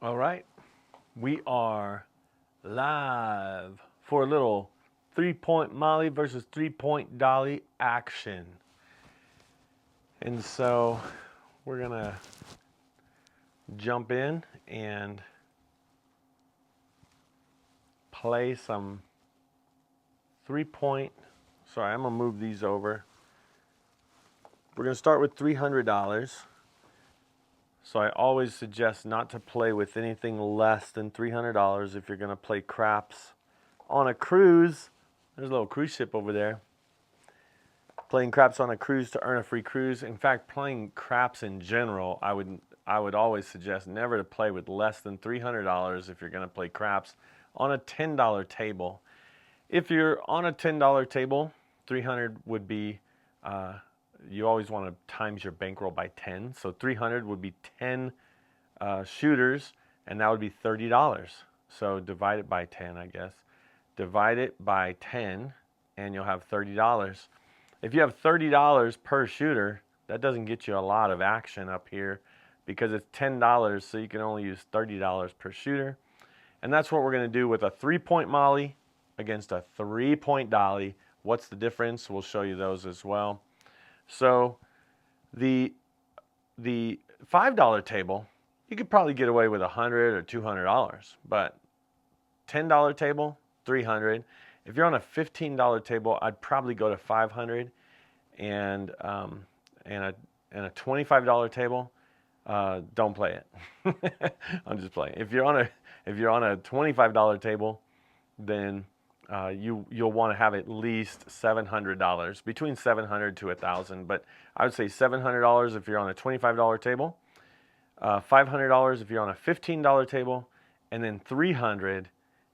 All right, we are live for a little 3-point Molly versus 3-point Dolly action. And so we're gonna jump in and play some 3-point. Sorry, I'm gonna move these over. We're gonna start with $300. So I always suggest not to play with anything less than $300 if you're gonna play craps on a cruise. There's a little cruise ship over there. Playing craps on a cruise to earn a free cruise. In fact, playing craps in general, I would always suggest never to play with less than $300 if you're going to play craps on a $10 table. If you're on a $10 table, 300 would be, you always want to times your bankroll by 10. So 300 would be 10 shooters, and that would be $30. So divide it by 10, I guess. Divide it by 10, and you'll have $30. If you have $30 per shooter, that doesn't get you a lot of action up here because it's $10, so you can only use $30 per shooter. And that's what we're going to do with a 3-point Molly against a 3-point Dolly. What's the difference? We'll show you those as well. So the $5 table, you could probably get away with $100 or $200, but $10 table, $300. If you're on a $15 table, I'd probably go to $500, and a $25 table, don't play it. I'm just playing. If you're on a $25 table, then you'll want to have at least $700, between $700 to $1,000. But I would say $700 if you're on a $25 table, $500 if you're on a $15 table, and then $300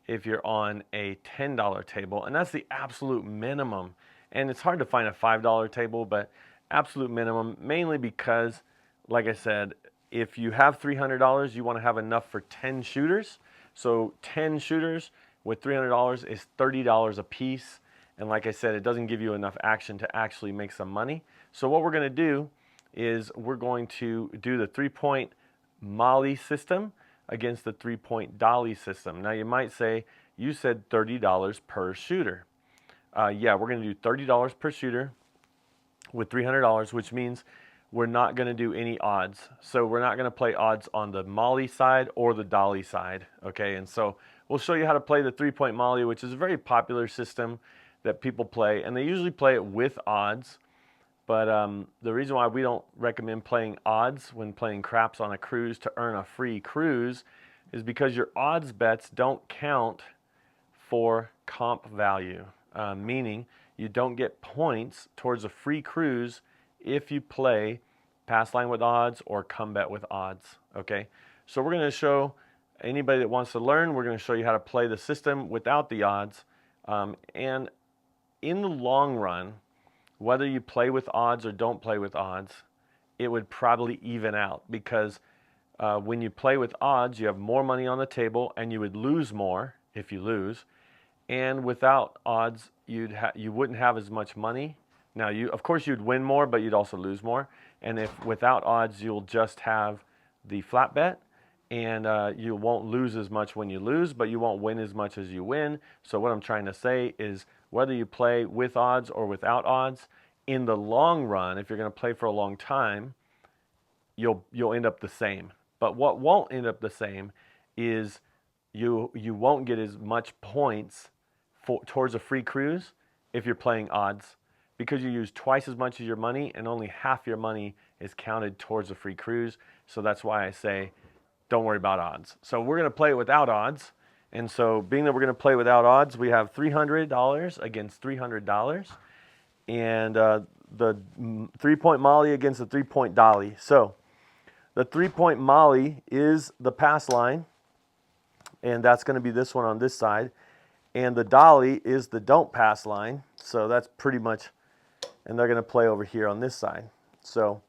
if you're on a $10 table, and that's the absolute minimum. And it's hard to find a $5 table, but absolute minimum, mainly because, like I said, if you have $300, you want to have enough for 10 shooters. So 10 shooters with $300 is $30 a piece. And like I said, it doesn't give you enough action to actually make some money. So what we're going to do is we're going to do the 3-point Molly system against the 3-point Dolly system. Now you might say, you said $30 per shooter. Yeah, we're going to do $30 per shooter with $300, which means we're not going to do any odds. So we're not going to play odds on the Molly side or the Dolly side, okay? And so we'll show you how to play the 3-point Molly, which is a very popular system that people play, and they usually play it with odds. But the reason why we don't recommend playing odds when playing craps on a cruise to earn a free cruise is because your odds bets don't count for comp value, meaning you don't get points towards a free cruise if you play pass line with odds or come bet with odds, okay? So we're going to show anybody that wants to learn, we're going to show you how to play the system without the odds. And in the long run, whether you play with odds or don't play with odds, it would probably even out because when you play with odds, you have more money on the table and you would lose more if you lose. And without odds, you wouldn't have as much money. Now, of course, you'd win more, but you'd also lose more. And if without odds, you'll just have the flat bet, and you won't lose as much when you lose, but you won't win as much as you win. So what I'm trying to say is whether you play with odds or without odds, in the long run, if you're going to play for a long time, you'll end up the same. But what won't end up the same is you won't get as much points towards a free cruise if you're playing odds, because you use twice as much of your money and only half your money is counted towards a free cruise. So that's why I say don't worry about odds. So we're going to play without odds. And so being that we're going to play without odds, we have $300 against $300, and the 3-point Molly against the 3-point Dolly. So the 3-point Molly is the pass line, and that's going to be this one on this side. And the Dolly is the don't pass line. So that's pretty much, and they're going to play over here on this side. So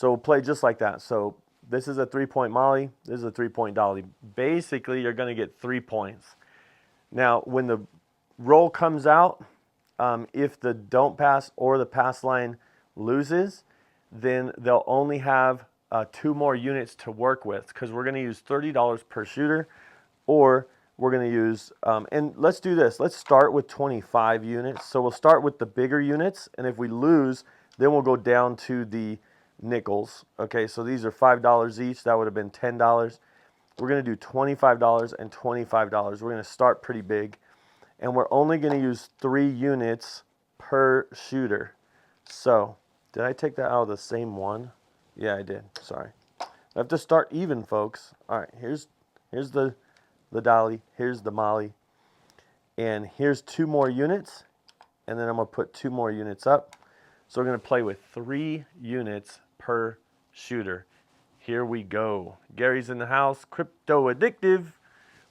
we'll play just like that. So this is a 3-point Molly. This is a 3-point Dolly. Basically, you're going to get 3 points. Now, when the roll comes out, if the don't pass or the pass line loses, then they'll only have 2 more units to work with, because we're going to use $30 per shooter, or we're going to use, and let's do this. Let's start with 25 units. So we'll start with the bigger units, and if we lose, then we'll go down to the nickels. Okay, so these are $5 each. That would have been $10. We're going to do $25 and $25. We're going to start pretty big, and we're only going to use 3 units per shooter. So, did I take that out of the same one? Yeah, I did. Sorry. I have to start even, folks. All right, here's the Dolly, here's the Molly, and here's 2 more units, and then I'm going to put 2 more units up. So we're going to play with 3 units per shooter. Here we go. Gary's in the house, crypto addictive,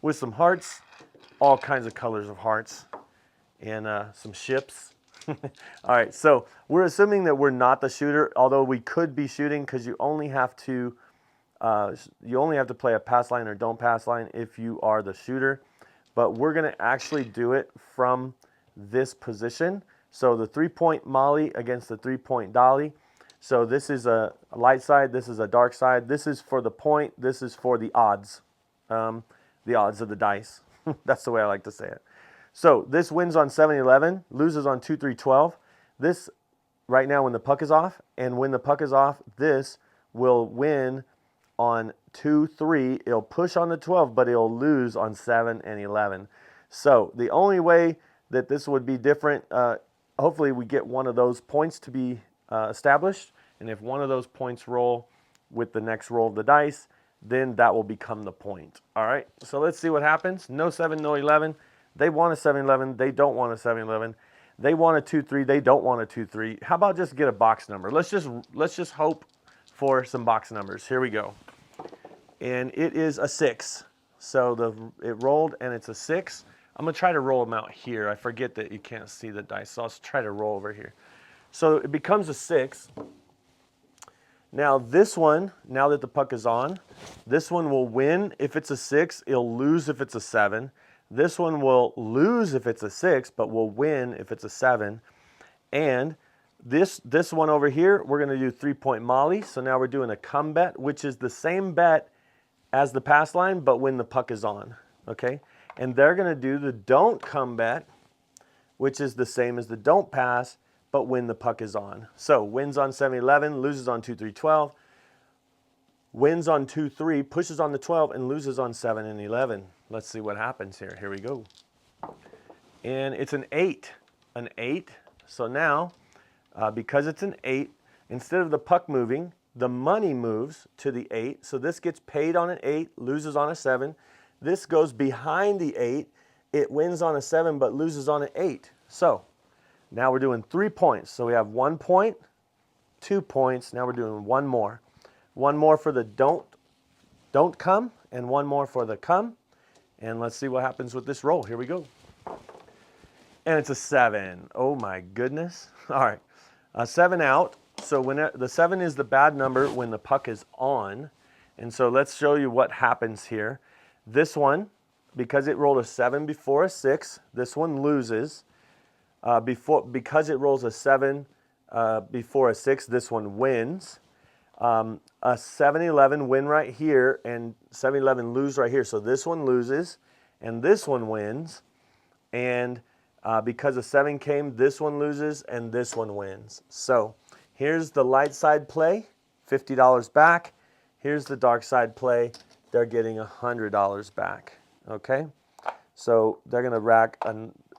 with some hearts, all kinds of colors of hearts, and some ships. All right, so we're assuming that we're not the shooter, although we could be shooting, because you only have to play a pass line or don't pass line if you are the shooter. But we're going to actually do it from this position. So the 3-point Molly against the 3-point Dolly. So this is a light side, this is a dark side. This is for the point, this is for the odds of the dice. That's the way I like to say it. So this wins on 7-11, loses on 2-3-12. This right now when the puck is off, and when the puck is off, this will win on 2-3. It'll push on the 12, but it'll lose on 7 and 11. So the only way that this would be different, hopefully we get one of those points to be established, and if one of those points roll with the next roll of the dice, then that will become the point. All right, so let's see what happens. No 7, no 11. They want a 7-11. They don't want a 7-11. They want a 2-3. They don't want a 2-3. How about just get a box number? Let's just hope for some box numbers. Here we go. And it is a 6. So it rolled and it's a 6. I'm going to try to roll them out here. I forget that you can't see the dice, so I'll try to roll over here. So it becomes a 6. Now this one, now that the puck is on, this one will win if it's a 6. It'll lose if it's a 7. This one will lose if it's a 6, but will win if it's a 7. And this one over here, we're going to do 3-point Molly. So now we're doing a come bet, which is the same bet as the pass line, but when the puck is on. Okay? And they're going to do the don't come bet, which is the same as the don't pass, but when the puck is on. So wins on 7-11, loses on 2-3-12, wins on 2-3, pushes on the 12, and loses on 7 and 11. Let's see what happens here. Here we go. And it's an 8. An 8. So now, because it's an 8, instead of the puck moving, the money moves to the 8. So this gets paid on an 8, loses on a 7. This goes behind the 8. It wins on a 7, but loses on an 8. So now we're doing 3 points. So we have 1 point, 2 points. Now we're doing 1 more. 1 more for the don't come, and 1 more for the come. And let's see what happens with this roll. Here we go. And it's a 7. Oh my goodness. All right. 7 out. So when the 7 is the bad number when the puck is on. And so let's show you what happens here. This one, because it rolled a 7 before a 6, this one loses. Because it rolls a 7 before a 6, this one wins. A 7-11 win right here, and 7-11 lose right here. So this one loses, and this one wins. And because a 7 came, this one loses, and this one wins. So here's the light side play, $50 back. Here's the dark side play. They're getting $100 back. Okay? So they're going to rack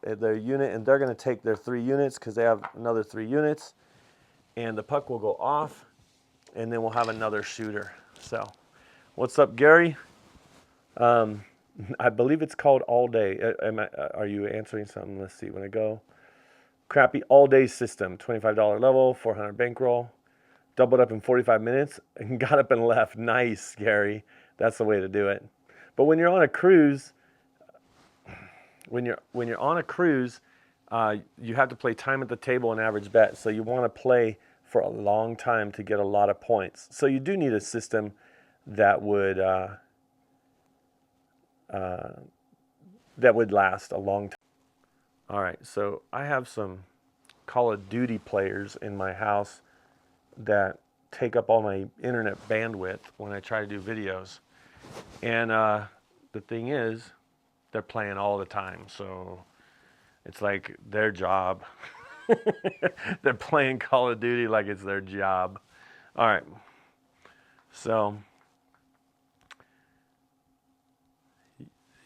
their unit, and they're going to take their 3 units because they have another 3 units. And the puck will go off, and then we'll have another shooter. So, what's up, Gary? I believe it's called All Day. Are you answering something? Let's see. When I go, crappy All Day system, $25 level, 400 bankroll, doubled up in 45 minutes, and got up and left. Nice, Gary. That's the way to do it. But when you're on a cruise, when you're on a cruise, you have to play time at the table and average bet. So you want to play for a long time to get a lot of points. So you do need a system that would last a long time. All right, so I have some Call of Duty players in my house that take up all my internet bandwidth when I try to do videos. And the thing is, they're playing all the time, so it's like their job. They're playing Call of Duty like it's their job. All right. So,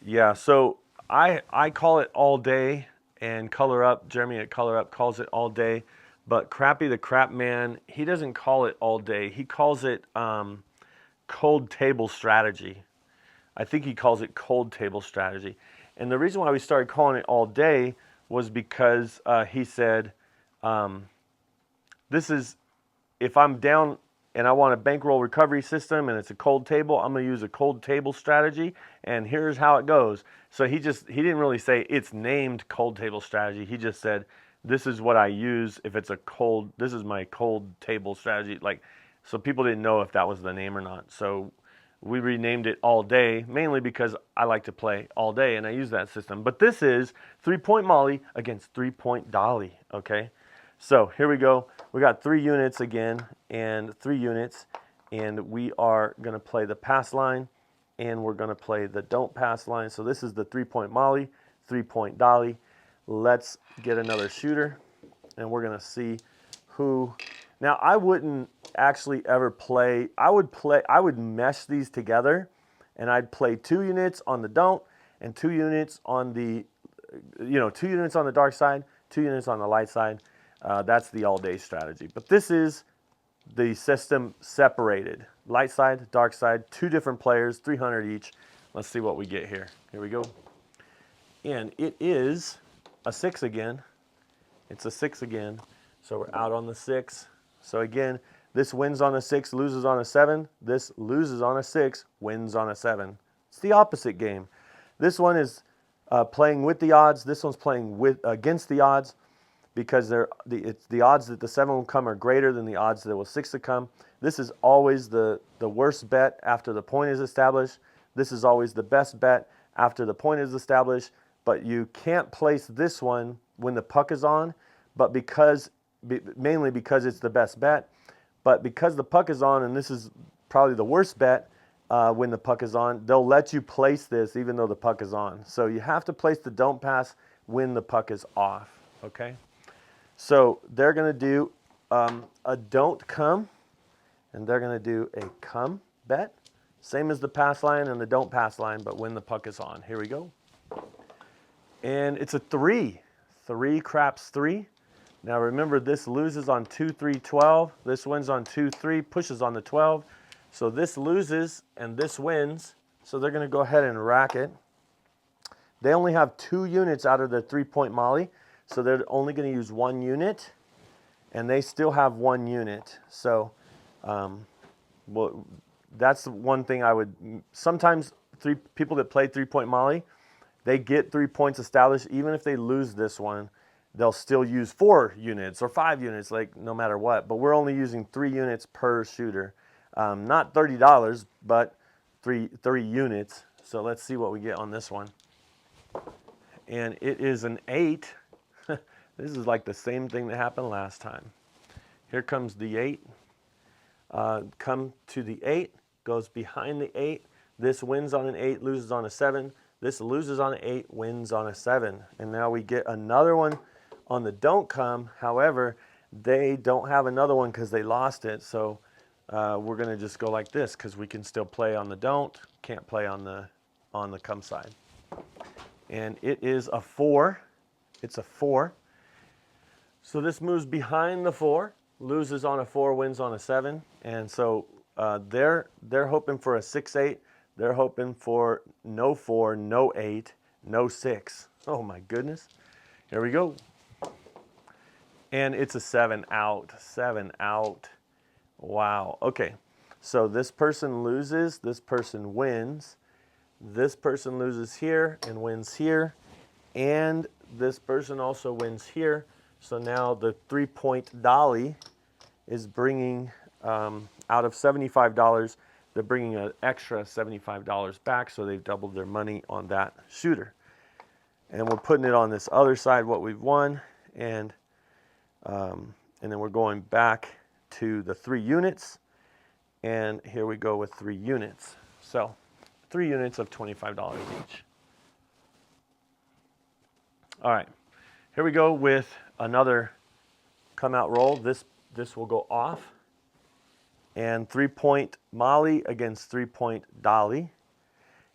yeah, so I call it all day, and Color Up, Jeremy at Color Up calls it all day, but Crappy the Crap Man, he doesn't call it all day. He calls it cold table strategy. I think he calls it cold table strategy. And the reason why we started calling it all day was because he said, this is, if I'm down and I want a bankroll recovery system and it's a cold table, I'm going to use a cold table strategy, and here's how it goes. So he didn't really say it's named cold table strategy. He just said, this is what I use if it's a cold, this is my cold table strategy. Like, so people didn't know if that was the name or not. So we renamed it all day, mainly because I like to play all day and I use that system. But this is 3-point Molly against 3-point Dolly, okay? So here we go. We got 3 units again, and 3 units, and we are going to play the pass line, and we're going to play the don't pass line. So this is the 3-point Molly, 3-point Dolly. Let's get another shooter, and we're going to see who. Now, I wouldn't actually ever play. I would mesh these together, and I'd play 2 units on the don't and 2 units on the, 2 units on the dark side, 2 units on the light side. That's the all-day strategy. But this is the system separated. Light side, dark side, 2 different players, 300 each. Let's see what we get here. Here we go. And it is a 6 again. It's a 6 again. So we're out on the 6. So again, this wins on a 6, loses on a 7. This loses on a 6, wins on a 7. It's the opposite game. This one is playing with the odds. This one's playing against the odds, because it's the odds that the 7 will come are greater than the odds that the 6 will come. This is always the worst bet after the point is established. This is always the best bet after the point is established. But you can't place this one when the puck is on, but mainly because it's the best bet. But because the puck is on, and this is probably the worst bet when the puck is on, they'll let you place this even though the puck is on. So you have to place the don't pass when the puck is off, okay? So they're going to do a don't come, and they're going to do a come bet. Same as the pass line and the don't pass line, but when the puck is on. Here we go. And it's a 3. 3 craps 3. Now remember, this loses on 2-3-12. This wins on 2-3, pushes on the 12. So this loses and this wins. So they're going to go ahead and rack it. They only have 2 units out of the 3-point Molly. So they're only going to use 1 unit, and they still have 1 unit. So, well, that's one thing I would. Sometimes people that play 3-point Molly, they get 3 points established. Even if they lose this one, they'll still use 4 units or 5 units, like no matter what. But we're only using 3 units per shooter, not $30, but 3 units. So let's see what we get on this one. And it is an 8. This is like the same thing that happened last time. Here comes the 8. Come to the 8, goes behind the 8. This wins on an 8, loses on a 7. This loses on an 8, wins on a 7. And now we get another one on the don't come. However, they don't have another one because they lost it. So we're going to just go like this because we can still play on the don't, can't play on the come side. And it is a 4. It's a 4. So this moves behind the 4, loses on a 4, wins on a 7. And so they're hoping for a 6-8. They're hoping for no 4, no 8, no 6. Oh my goodness. Here we go. And it's a 7 out. 7 out. Wow. Okay. So this person loses. This person wins. This person loses here and wins here. And this person also wins here. So now the 3-point Dolly is bringing, out of $75, they're bringing an extra $75 back, so they've doubled their money on that shooter. And we're putting it on this other side, what we've won, and then we're going back to the 3 units. And here we go with 3 units. So 3 units of $25 each. All right, here we go with another come out roll. This will go off. And 3-point Molly against 3-point Dolly.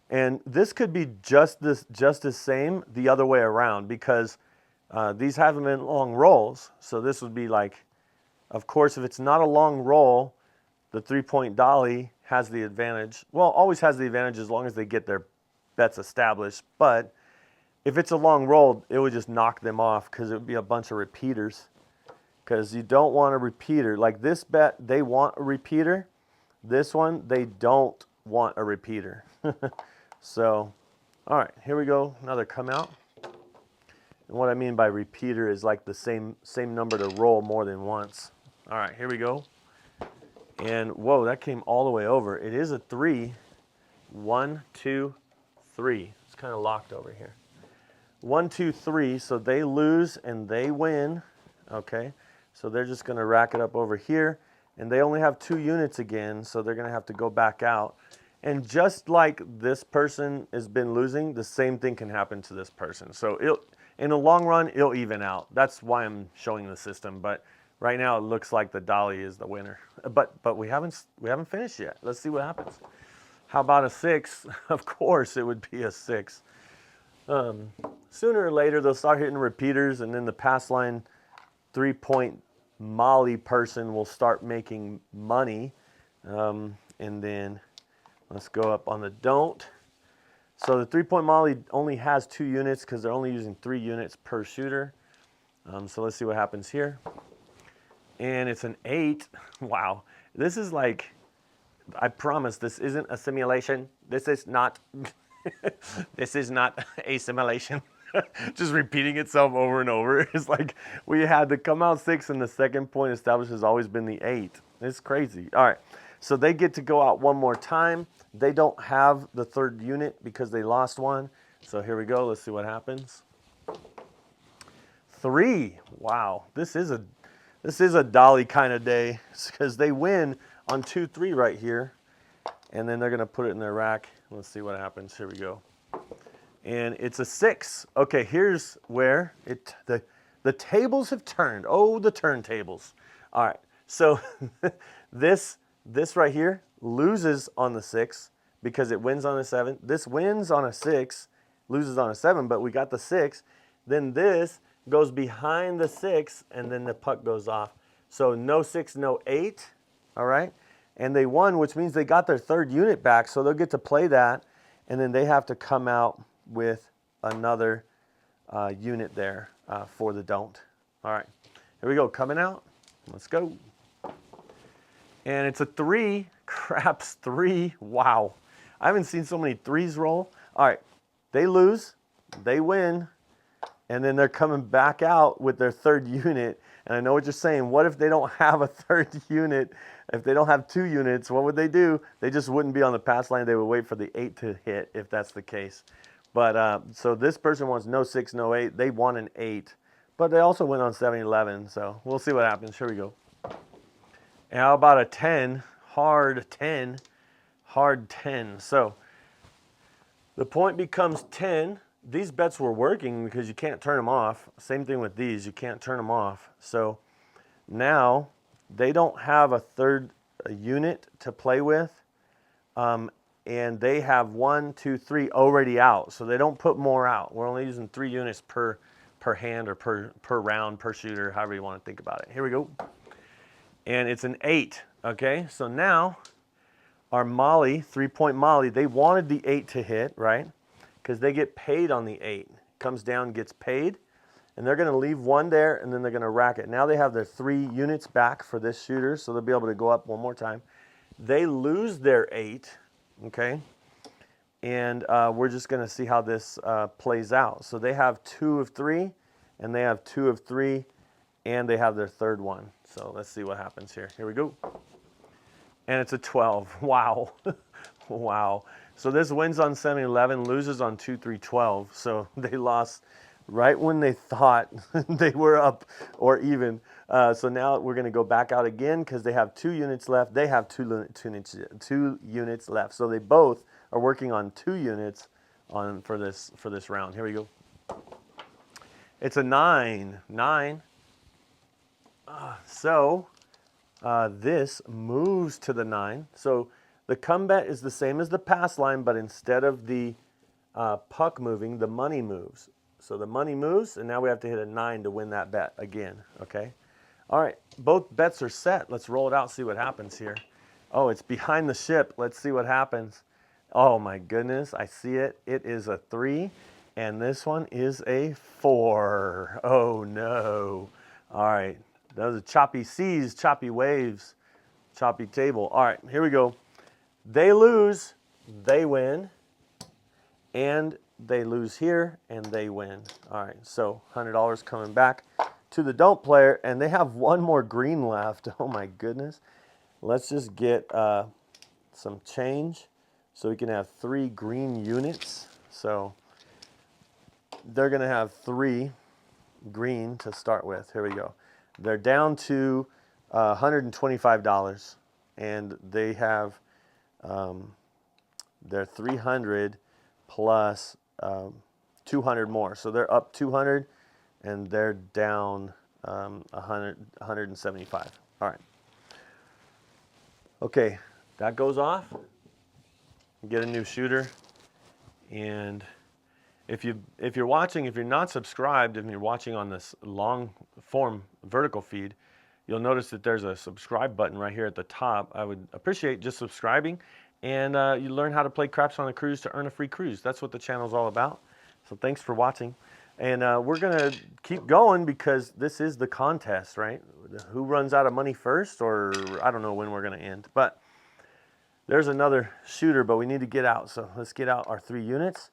And this could be just as same the other way around, because these haven't been long rolls. So this would be like, of course, if it's not a long roll, the 3-point Dolly has the advantage. Well, always has the advantage as long as they get their bets established. But if it's a long roll, it would just knock them off because it would be a bunch of repeaters. Because you don't want a repeater. Like this bet, they want a repeater. This one, they don't want a repeater. So, all right, here we go. Another come out. And what I mean by repeater is like the same number to roll more than once. All right, here we go. And whoa, that came all the way over. It is a 3. 1, 2, 3. It's kind of locked over here. 1, 2, 3. So they lose and they win. Okay. So they're just going to rack it up over here. And they only have 2 units again, so they're going to have to go back out. And just like this person has been losing, the same thing can happen to this person. So in the long run, it'll even out. That's why I'm showing the system. But right now, it looks like the Dolly is the winner. But we haven't finished yet. Let's see what happens. How about a 6? Of course, it would be a 6. Sooner or later, they'll start hitting repeaters, and then the pass line 3-point Molly person will start making money. And then let's go up on the don't. So the 3-point Molly only has 2 units because they're only using 3 units per shooter. So let's see what happens here. And it's an 8. Wow. This is like, I promise this isn't a simulation. This is not, this is not a simulation. Just repeating itself over and over. It's like we had the come out 6 and the second point established has always been the 8. It's crazy. All right. So they get to go out one more time. They don't have the 3rd unit because they lost one. So here we go. Let's see what happens. 3. Wow. This is a Dolly kind of day because they win on 2, 3 right here. And then they're going to put it in their rack. Let's see what happens. Here we go. And it's a 6. Okay, here's where the tables have turned. Oh, the turntables. All right. So this right here loses on the 6 because it wins on a 7. This wins on a 6, loses on a 7, but we got the 6. Then this goes behind the 6, and then the puck goes off. So no 6, no 8. All right. And they won, which means they got their 3rd unit back, so they'll get to play that, and then they have to come out with another unit there for the don't. All right, here we go, coming out. Let's go. And it's a 3, craps 3. Wow, I haven't seen so many 3s roll. All right, they lose, they win, and then they're coming back out with their 3rd unit. And I know what you're saying. What if they don't have a 3rd unit? If they don't have 2 units, what would they do? They just wouldn't be on the pass line. They would wait for the 8 to hit if that's the case. But so this person wants no 6, no 8. They want an 8. But they also went on 7-11. So we'll see what happens. Here we go. And how about a 10? Hard 10. Hard 10. So the point becomes 10. These bets were working because you can't turn them off. Same thing with these. You can't turn them off. So now they don't have a 3rd unit to play with. And they have 1, 2, 3 already out. So they don't put more out. We're only using 3 units per hand or per round, per shooter, however you want to think about it. Here we go. And it's an 8. Okay, so now our Molly, 3-point Molly, they wanted the 8 to hit, right? Because they get paid on the 8. Comes down, gets paid. And they're going to leave 1 there, and then they're going to rack it. Now they have their 3 units back for this shooter, so they'll be able to go up one more time. They lose their 8, okay? And we're just going to see how this plays out. So they have 2 of 3, and they have 2 of 3, and they have their 3rd one. So let's see what happens here. Here we go. And it's a 12. Wow. Wow. So this wins on 7-11, loses on 2-3-12. So they lost right when they thought they were up or even. So now we're going to go back out again because they have 2 units left. They have two units left. So they both are working on 2 units for this round. Here we go. It's a 9. 9. So this moves to the 9. So the come bet is the same as the pass line, but instead of the puck moving, the money moves. So the money moves, and now we have to hit a 9 to win that bet again, okay? All right, both bets are set. Let's roll it out, see what happens here. Oh, it's behind the ship. Let's see what happens. Oh my goodness, I see it. It is a 3, and this one is a 4. Oh no. All right, those are choppy seas, choppy waves, choppy table. All right, here we go. They lose, they win, and they lose here, and they win. All right, so $100 coming back to the don't player, and they have one more green left. Oh my goodness. Let's just get some change so we can have 3 green units. So they're gonna have 3 green to start with. Here we go. They're down to $125, and they have their 300 plus 200 more. So they're up 200, and they're down 175. All right. Okay, that goes off. Get a new shooter, and if you're watching, if you're not subscribed, if you're watching on this long form vertical feed, you'll notice that there's a subscribe button right here at the top. I would appreciate just subscribing, and you learn how to play craps on a cruise to earn a free cruise. That's what the channel's all about. So thanks for watching, and we're gonna keep going because this is the contest, right? Who runs out of money first, or I don't know when we're gonna end, but there's another shooter, but we need to get out. So let's get out our 3 units.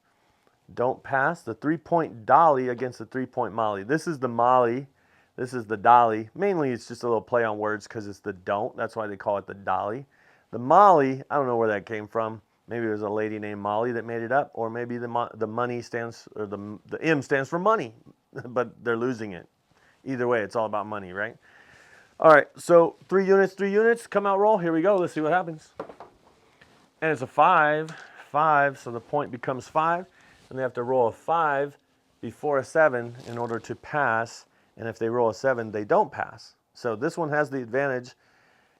Don't pass. The 3-point Dolly against the 3-point Molly. This is the Molly. This is the Dolly. Mainly it's just a little play on words because it's the don't. That's why they call it the Dolly. The Molly, I don't know where that came from. Maybe it was a lady named Molly that made it up, or maybe the money stands, or the M stands for money, but they're losing it. Either way, it's all about money, right? All right, so 3 units, come out roll. Here we go. Let's see what happens. And it's a 5, so the point becomes 5. And they have to roll a 5 before a 7 in order to pass. And if they roll a 7, they don't pass. So this one has the advantage.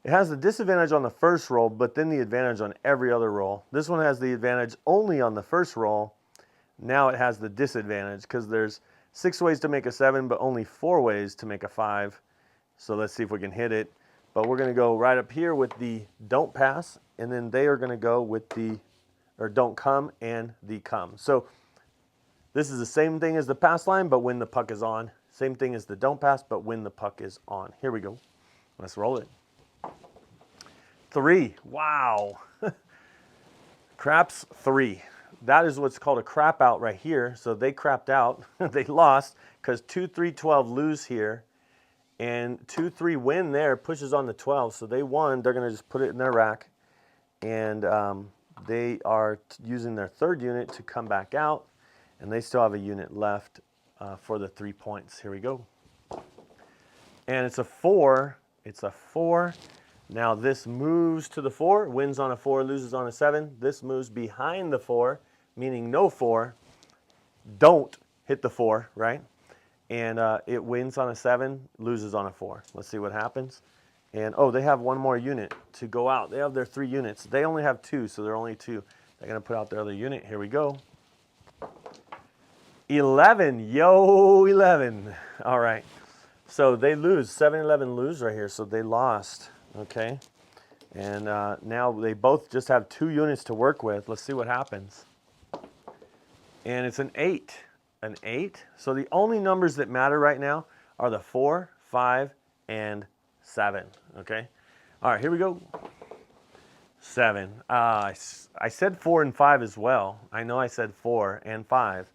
It has the disadvantage on the first roll, but then the advantage on every other roll. This one has the advantage only on the first roll. Now it has the disadvantage because there's 6 ways to make a 7, but only 4 ways to make a 5. So let's see if we can hit it. But we're going to go right up here with the don't pass, and then they are going to go with the, or don't come and the come. So this is the same thing as the pass line, but when the puck is on. Same thing as the don't pass, but when the puck is on. Here we go. Let's roll it. 3. Wow. Craps 3. That is what's called a crap out right here. So they crapped out. They lost because 2, 3, 12 lose here. And 2, 3 win there, pushes on the 12. So they won. They're going to just put it in their rack. And they are using their 3rd unit to come back out. And they still have a unit left for the 3 points. Here we go. And it's a 4. It's a 4. Now this moves to the 4. Wins on a 4, loses on a 7. This moves behind the 4, meaning no 4. Don't hit the 4, right? And it wins on a 7, loses on a 4. Let's see what happens. And, oh, they have one more unit to go out. They have their 3 units. They only have 2, so they're only 2. They're going to put out their other unit. Here we go. 11. Yo, 11. All right. So they lose. 7-11 lose right here, so they lost. Okay. And now they both just have 2 units to work with. Let's see what happens. And it's an 8. An 8. So the only numbers that matter right now are the 4, 5, and 7. Okay. All right, here we go. 7. I said 4 and 5 as well. I know I said 4 and 5,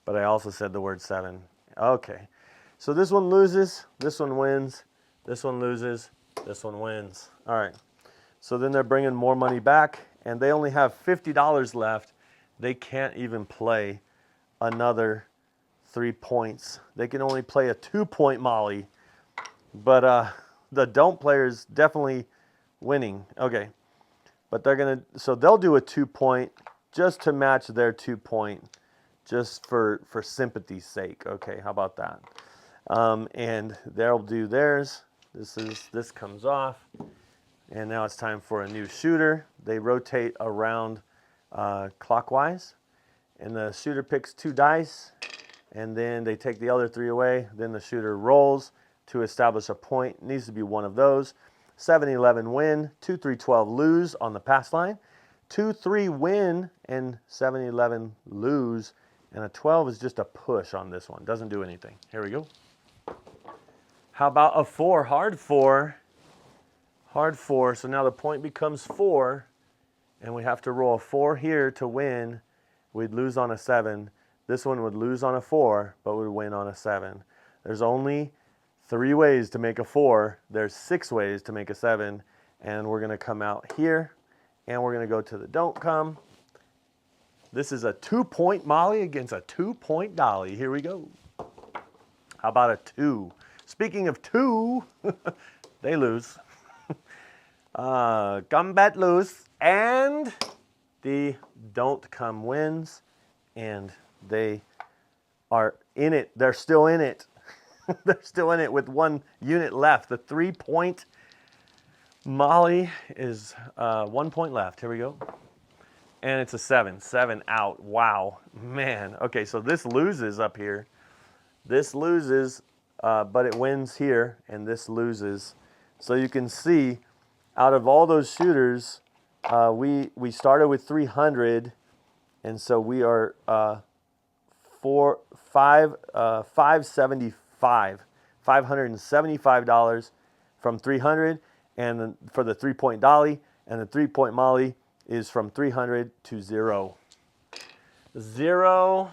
but I also said the word 7. Okay. So this one loses, this one wins, this one loses, this one wins. All right. So then they're bringing more money back, and they only have $50 left. They can't even play another 3 points. They can only play a 2-point Molly, but the don't player is definitely winning. Okay, but so they'll do a 2-point just to match their 2-point, just for sympathy's sake. Okay, how about that? And they'll do theirs. This comes off, and now it's time for a new shooter. They rotate around clockwise, and the shooter picks 2 dice, and then they take the other 3 away. Then the shooter rolls to establish a point. It needs to be one of those. 7-11 win, 2-3-12 lose on the pass line. 2-3 win and 7-11 lose, and a 12 is just a push on this one. Doesn't do anything. Here we go. How about a 4? Hard 4. Hard 4. So now the point becomes 4, and we have to roll a 4 here to win. We'd lose on a 7. This one would lose on a 4, but would win on a 7. There's only 3 ways to make a 4. There's 6 ways to make a 7, and we're going to come out here, and we're going to go to the don't come. This is a 2-point Molly against a 2-point Dolly. Here we go. How about a 2? Speaking of 2, they lose. Combat lose, and the don't come wins, and they are in it. They're still in it. They're still in it with 1 unit left. The 3-point Molly is 1 point left. Here we go. And it's a 7. 7 out. Wow. Man. Okay, so this loses up here. This loses, but it wins here, and this loses. So you can see, out of all those shooters, we started with 300, and so we are $575 from 300, and for the 3-point Dolly, and the 3-point Molly is from 300 to 0. 0,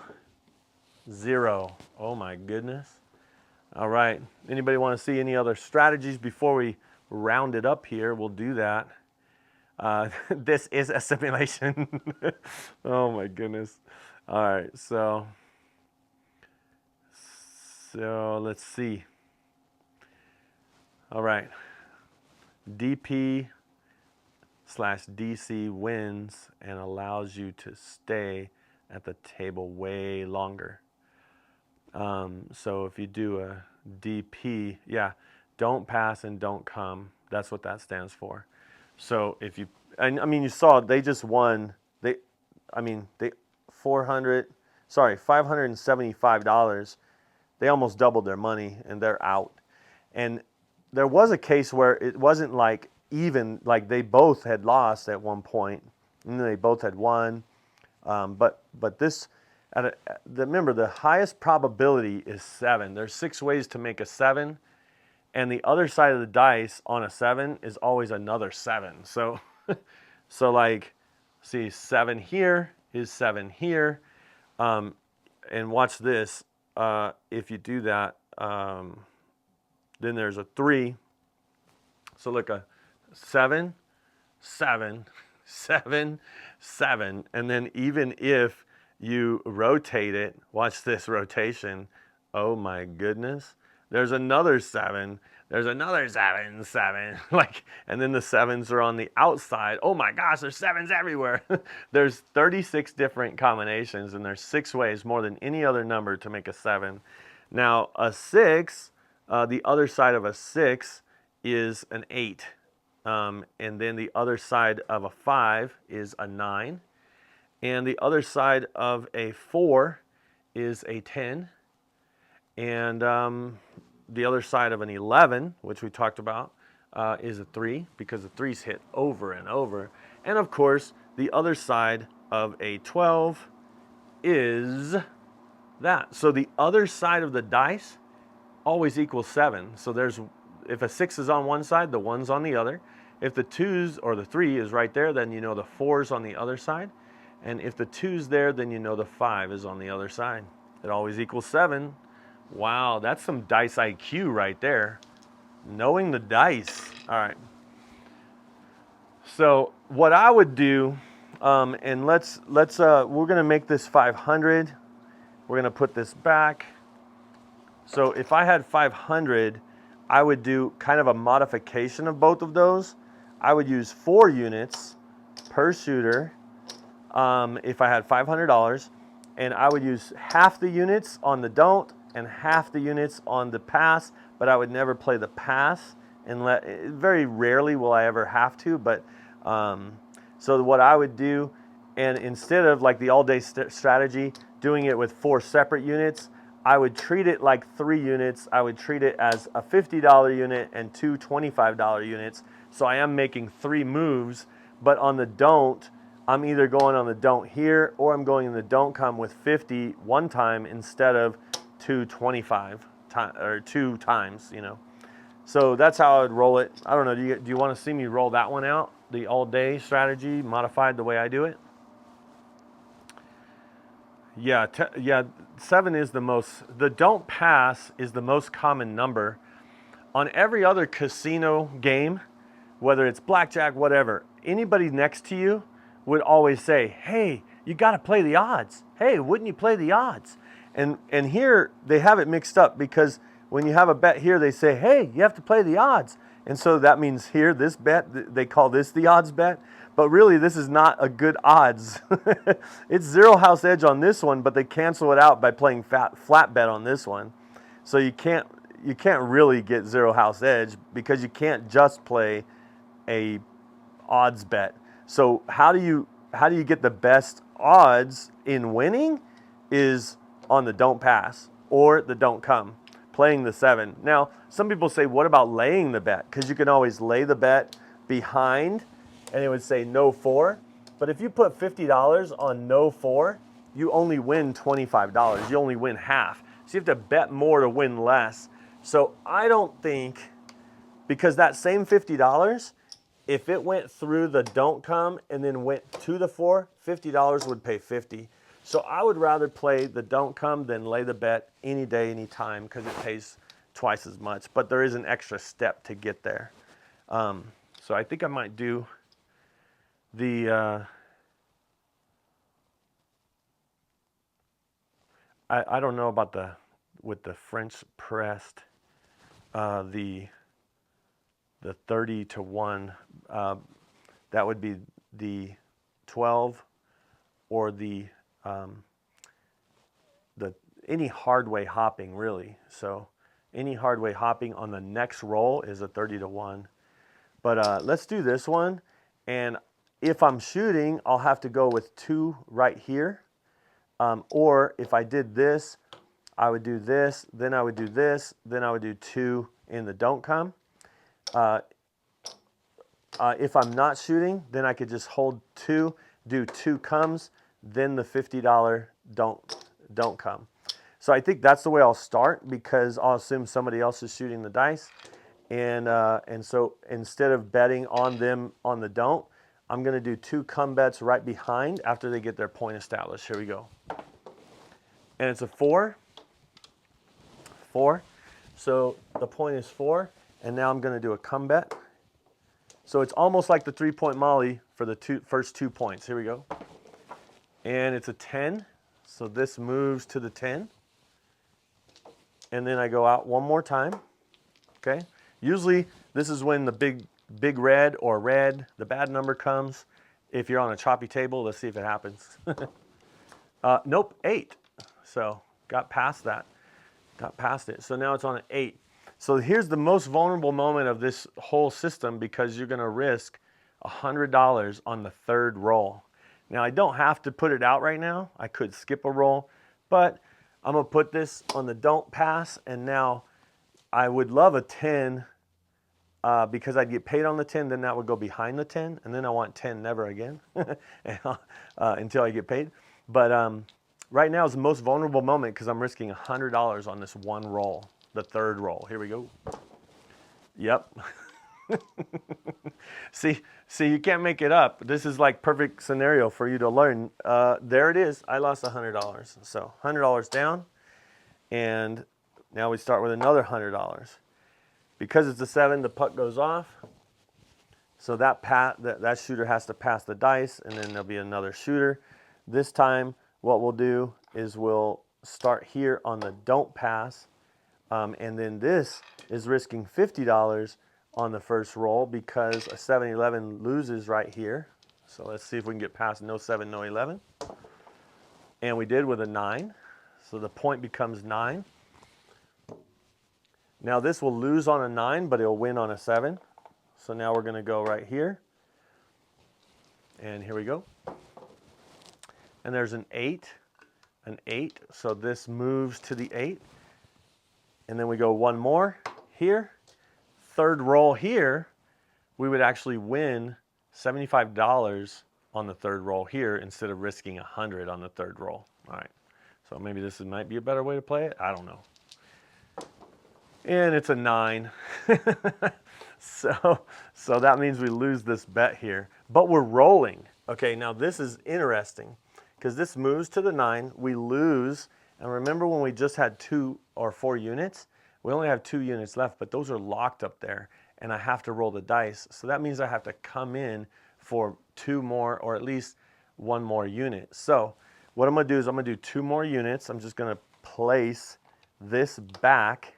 0. Oh my goodness. All right. Anybody want to see any other strategies before we round it up here? We'll do that. This is a simulation. Oh my goodness. All right. So let's see. All right. DP/DC wins and allows you to stay at the table way longer. So if you do a DP, yeah, don't pass and don't come. That's what that stands for. So if you, I mean, you saw they just won. $575. They almost doubled their money, and they're out. And there was a case where it wasn't like even, like they both had lost at one point, and they both had won. But this, remember, the highest probability is 7. There's 6 ways to make a 7, and the other side of the dice on a 7 is always another 7. So, like, see, 7 here is 7 here, and watch this. If you do that, then there's a 3. So look, a 7, 7, 7, 7, and then even if you rotate it, watch this rotation. Oh my goodness. There's another 7. There's another 7, 7. Like, and then the 7s are on the outside. Oh my gosh, there's 7s everywhere. There's 36 different combinations, and there's 6 ways, more than any other number, to make a 7. Now, a 6, the other side of a 6 is an 8. And then the other side of a 5 is a 9. And the other side of a 4 is a 10. And the other side of an 11, which we talked about, is a 3, because the 3's hit over and over. And of course, the other side of a 12 is that. So the other side of the dice always equals 7. So if a 6 is on one side, the 1's on the other. If the 2's or the 3 is right there, then you know the 4's on the other side. And if the 2's there, then you know the 5 is on the other side. It always equals 7. Wow, that's some dice IQ right there. Knowing the dice. All right. So what I would do, and we're gonna make this 500. We're going to put this back. So if I had 500, I would do kind of a modification of both of those. I would use 4 units per shooter if I had $500, and I would use half the units on the don't and half the units on the pass, but I would never play the pass, and very rarely will I ever have to, but so what I would do, and instead of like the all-day strategy, doing it with 4 separate units, I would treat it like 3 units. I would treat it as a $50 unit and 2 $25 units. So I am making 3 moves, but on the don't, I'm either going on the don't here or I'm going in the don't come with 50 one time instead of 2 25 or 2 times, you know. So that's how I would roll it. I don't know, do you want to see me roll that one out? The all-day strategy modified the way I do it? Yeah, 7 is the most, the don't pass is the most common number. On every other casino game, whether it's blackjack, whatever, anybody next to you would always say, hey, you got to play the odds. Hey, wouldn't you play the odds? And here they have it mixed up, because when you have a bet here, they say, hey, you have to play the odds. And so that means here, this bet, they call this the odds bet. But really, this is not a good odds. It's 0 house edge on this one, but they cancel it out by playing flat bet on this one. So you can't really get 0 house edge, because you can't just play a odds bet. So how do you get the best odds in winning? Is on the don't pass or the don't come, playing the 7. Now, some people say, what about laying the bet? Because you can always lay the bet behind, and it would say no 4. But if you put $50 on no 4, you only win $25. You only win half. So you have to bet more to win less. So I don't think, because that same $50, if it went through the don't come and then went to the 4, $50 would pay 50. So I would rather play the don't come than lay the bet any day, any time, because it pays twice as much. But there is an extra step to get there. So I think I might do the, I don't know about with the French pressed, the 30 to 1, that would be the 12 or the any hard way hopping, really. So any hard way hopping on the next roll is a 30 to 1. But let's do this one. And if I'm shooting, I'll have to go with 2 right here. Or if I did this, I would do this, then I would do this, then I would do 2 in the don't come. If I'm not shooting, then I could just hold 2, do 2 comes, then the $50 don't come. So I think that's the way I'll start, because I'll assume somebody else is shooting the dice. And so instead of betting on them on the don't, I'm going to do 2 come bets right behind after they get their point established. Here we go. And it's a 4. 4. So the point is 4. And now I'm going to do a come bet. So it's almost like the 3-point Molly for the first 2 points. Here we go. And it's a 10. So this moves to the 10. And then I go out one more time. Okay. Usually this is when the big red or red, the bad number comes. If you're on a choppy table, let's see if it happens. Nope, 8. So got past that. Got past it. So now it's on an 8. So here's the most vulnerable moment of this whole system, because you're going to risk $100 on the 3rd roll. Now, I don't have to put it out right now. I could skip a roll, but I'm going to put this on the don't pass. And now I would love a 10 because I'd get paid on the 10. Then that would go behind the 10. And then I want 10 never again until I get paid. But right now is the most vulnerable moment, because I'm risking $100 on this one roll. The 3rd roll. Here we go. Yep. See, you can't make it up. This is like perfect scenario for you to learn. There it is. I lost $100. So $100 down. And now we start with another $100. Because it's a 7, the puck goes off. So that shooter has to pass the dice, and then there'll be another shooter. This time, what we'll do is we'll start here on the don't pass. And then this is risking $50 on the first roll because a 7-11 loses right here. So let's see if we can get past no 7, no 11. And we did with a 9. So the point becomes 9. Now this will lose on a 9, but it'll win on a 7. So now we're going to go right here. And here we go. And there's an 8. An 8. So this moves to the 8. And then we go one more here. Third roll here, we would actually win $75 on the third roll here instead of risking 100 on the third roll. All right. So maybe this might be a better way to play it. I don't know. And it's a 9. So that means we lose this bet here. But we're rolling. Okay, now this is interesting because this moves to the 9. We lose. And remember when we just had 2 or 4 units? We only have 2 units left, but those are locked up there. And I have to roll the dice. So that means I have to come in for 2 more or at least 1 more unit. So what I'm going to do is I'm going to do 2 more units. I'm just going to place this back.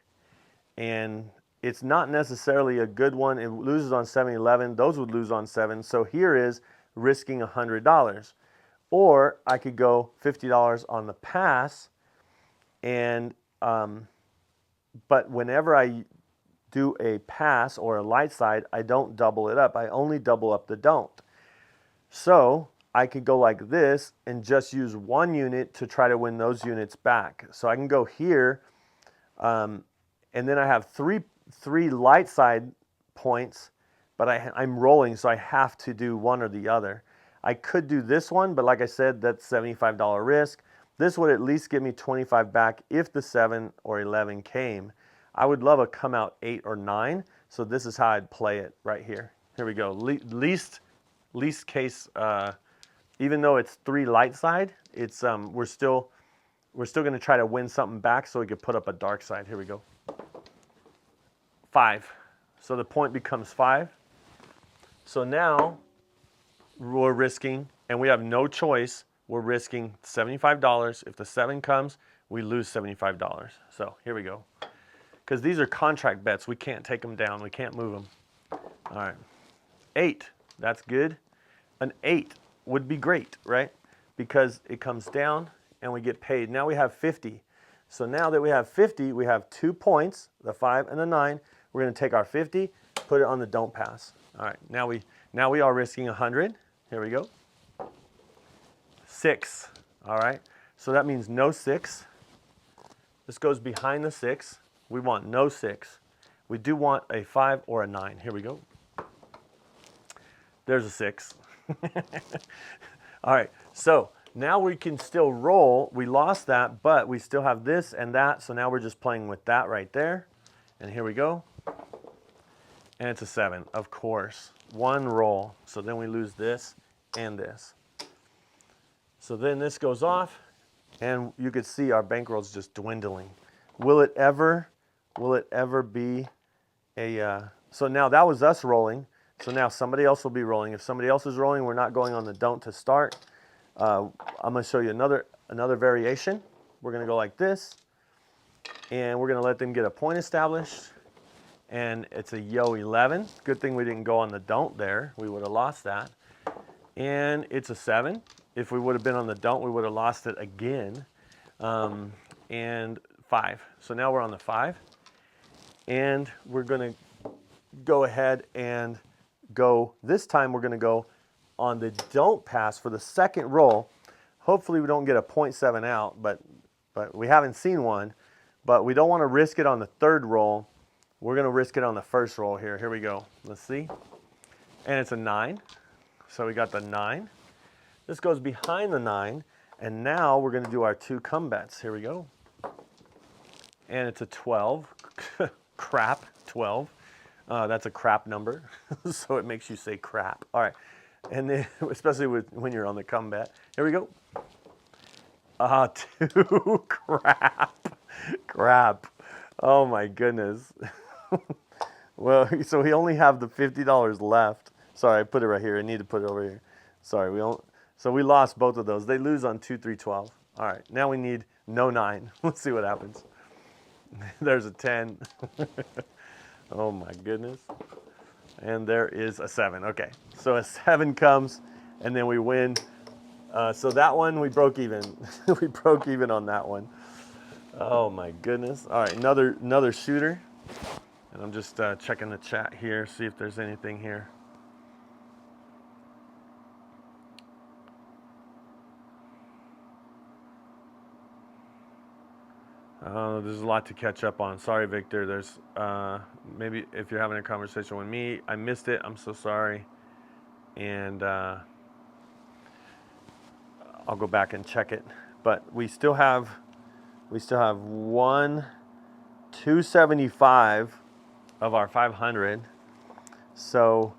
And it's not necessarily a good one. It loses on 7-11. Those would lose on 7. So here is risking $100. Or I could go $50 on the pass. And but whenever I do a pass or a light side, I don't double it up. I only double up the don't. So I could go like this and just use 1 unit to try to win those units back. So I can go here, and then I have three light side points, but I'm rolling, so I have to do one or the other. I could do this one, but like I said, that's $75 risk. This would at least give me 25 back if the 7 or 11 came. I would love a come out 8 or 9. So this is how I'd play it right here. Here we go. Least case, even though it's 3 light side, it's we're still going to try to win something back so we could put up a dark side. Here we go. 5. So the point becomes 5. So now we're risking, and we have no choice. We're risking $75. If the 7 comes, we lose $75. So here we go. Because these are contract bets. We can't take them down. We can't move them. All right. 8. That's good. An 8 would be great, right? Because it comes down and we get paid. Now we have 50. So now that we have 50, we have 2 points, the 5 and the 9. We're going to take our 50, put it on the don't pass. All right. Now we are risking 100. Here we go. 6. All right. So that means no 6. This goes behind the 6. We want no 6. We do want a 5 or a 9. Here we go. There's a 6. All right. So now we can still roll. We lost that, but we still have this and that. So now we're just playing with that right there. And here we go. And it's a 7, of course. 1 roll. So then we lose this and this. So then this goes off, and you could see our bankroll's just dwindling. Will it ever be a, so now that was us rolling. So now somebody else will be rolling. If somebody else is rolling, we're not going on the don't to start. I'm going to show you another variation. We're going to go like this, and we're going to let them get a point established. And it's a yo 11. Good thing we didn't go on the don't there. We would have lost that. And it's a 7. If we would have been on the don't, we would have lost it again. And 5. So now we're on the 5. And we're going to go ahead and go, this time we're going to go on the don't pass for the second roll. Hopefully we don't get a 0.7 out, but we haven't seen one. But we don't want to risk it on the third roll. We're going to risk it on the first roll here. Here we go. Let's see. And it's a 9. So we got the 9. This goes behind the 9. And now we're going to do our 2 come bets. Here we go. And it's a 12. Crap, 12. That's a crap number. So it makes you say crap. All right. And then, especially when you're on the come bet. Here we go. 2. Crap. Oh my goodness. Well, so we only have the $50 left. Sorry, I put it right here. I need to put it over here. Sorry, so we lost both of those. They lose on 2, 3, 12. All right, now we need no 9. Let's see what happens. There's a 10. Oh my goodness. And there is a 7. Okay, so a 7 comes, and then we win. So that one we broke even. We broke even on that one. Oh my goodness. All right, another shooter. And I'm just checking the chat here, see if there's anything here. There's a lot to catch up on. Sorry, Victor. There's maybe if you're having a conversation with me, I missed it. I'm so sorry. And I'll go back and check it. But we still have 275 of our 500. So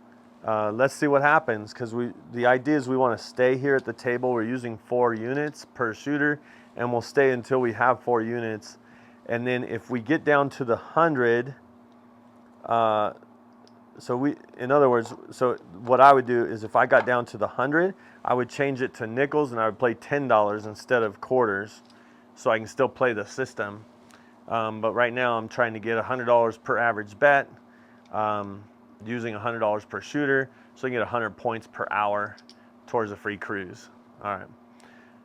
let's see what happens, because the idea is we want to stay here at the table. We're using 4 units per shooter, and we'll stay until we have 4 units. And then if we get down to the 100, in other words, so what I would do is if I got down to the 100, I would change it to nickels and I would play $10 instead of quarters, so I can still play the system. But right now I'm trying to get $100 per average bet, using $100 per shooter, so I can get 100 points per hour towards a free cruise. All right.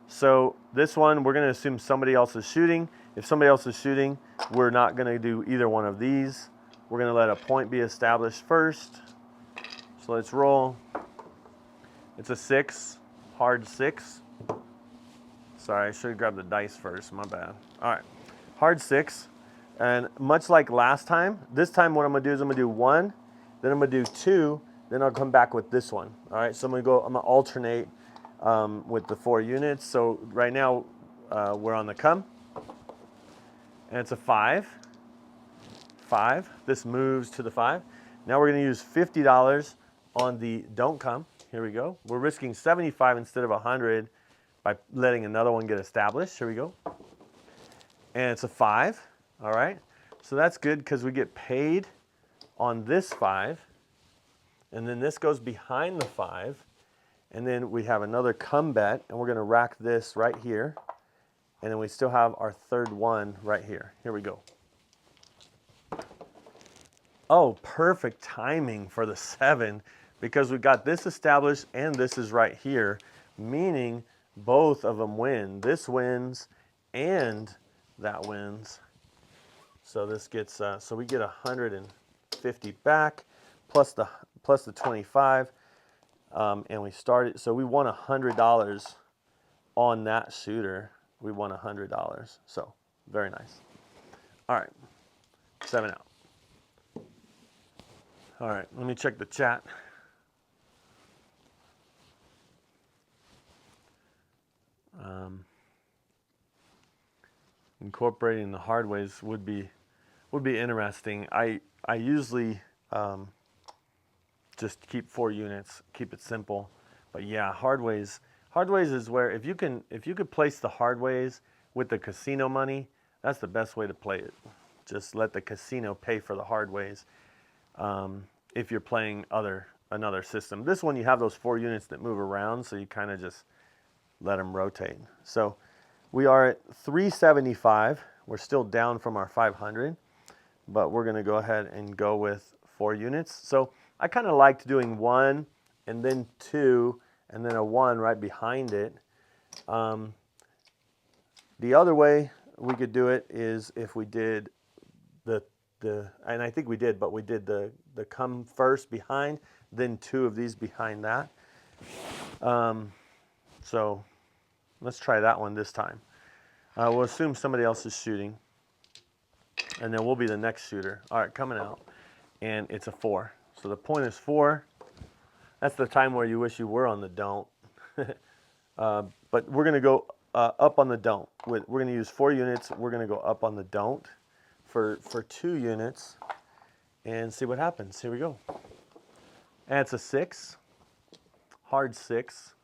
So this one, we're going to assume somebody else is shooting. If somebody else is shooting, we're not going to do either one of these. We're going to let a point be established first. So let's roll. It's a 6, hard 6. Sorry, I should have grabbed the dice first, my bad. All right, hard 6. And much like last time, this time what I'm going to do is I'm going to do 1, then I'm going to do 2, then I'll come back with this one. All right, so I'm going to alternate with the 4 units. So right now we're on the come, and it's a 5. 5. This moves to the 5. Now we're going to use $50 on the don't come. Here we go. We're risking 75 instead of 100 by letting another one get established. Here we go. And it's a 5. All right. So that's good because we get paid on this 5. And then this goes behind the 5. And then we have another come bet, and we're going to rack this right here. And then we still have our third one right here. Here we go. Oh, perfect timing for the 7, because we got this established and this is right here, meaning both of them win. This wins and that wins. So this gets, so we get 150 back plus the 25, and we started. So we won $100 on that shooter. We won $100. So very nice. All right, 7 out. All right, let me check the chat. Incorporating the hard ways would be interesting. I usually just keep 4 units, keep it simple. But yeah, hard ways is where if you could place the hard ways with the casino money, that's the best way to play it. Just let the casino pay for the hard ways. If you're playing another system. This one, you have those 4 units that move around, so you kind of just let them rotate. So we are at 375. We're still down from our 500, but we're going to go ahead and go with 4 units. So I kind of liked doing 1 and then 2 and then a 1 right behind it. The other way we could do it is if we did and I think we did, but we did the come first behind, then 2 of these behind that. So let's try that one this time. We'll assume somebody else is shooting, and then we'll be the next shooter. All right, coming out, and it's a 4. So the point is 4. That's the time where you wish you were on the don't. But we're going to go up on the don't. We're going to use 4 units. We're going to go up on the don't for 2 units and see what happens. Here we go. And it's a 6, hard 6.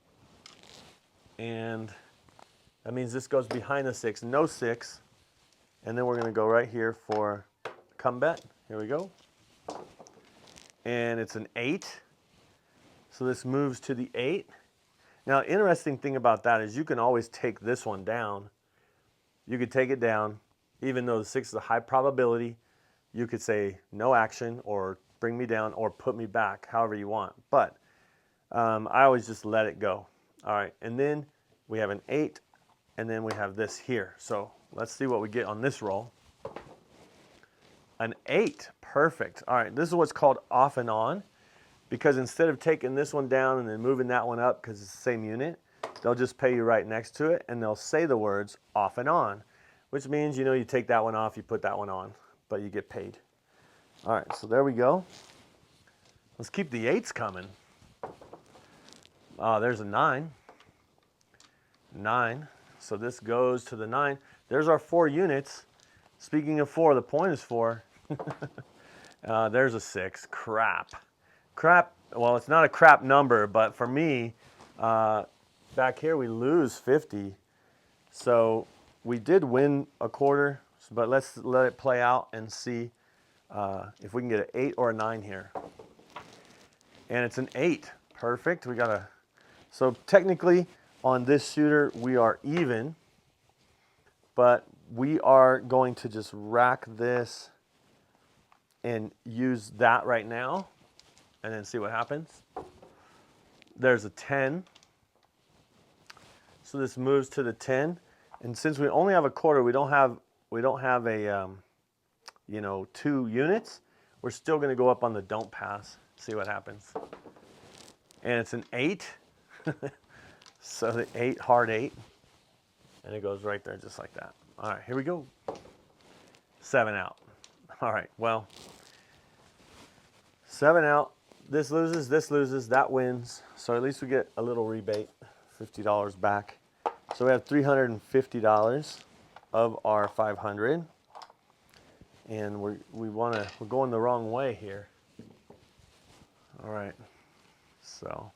And that means this goes behind the 6, no 6. And then we're going to go right here for come bet. Here we go. And it's an 8. So this moves to the 8. Now, interesting thing about that is you can always take this one down. You could take it down, even though the 6 is a high probability. You could say no action or bring me down or put me back, however you want. But I always just let it go. All right, and then we have an 8, and then we have this here. So let's see what we get on this roll. An 8, perfect. All right, this is what's called off and on, because instead of taking this one down and then moving that one up because it's the same unit, they'll just pay you right next to it, and they'll say the words off and on, which means, you know, you take that one off, you put that one on, but you get paid. All right, so there we go. Let's keep the 8s coming. There's a 9. 9. So this goes to the 9. There's our 4 units. Speaking of 4, the point is 4. There's a 6. Crap. Crap. Well, it's not a crap number, but for me, back here we lose 50. So we did win a quarter, but let's let it play out and see if we can get an 8 or a 9 here. And it's an 8. Perfect. We got a. So technically on this shooter we are even, but we are going to just rack this and use that right now and then see what happens. There's a 10. So this moves to the 10, and since we only have a quarter, we don't have a you know, 2 units. We're still going to go up on the don't pass. See what happens. And it's an 8. So the 8, hard 8, and it goes right there just like that. All right, here we go. 7 out. All right, well, 7 out. This loses, that wins. So at least we get a little rebate, $50 back. So we have $350 of our 500, and we're going the wrong way here. All right, so.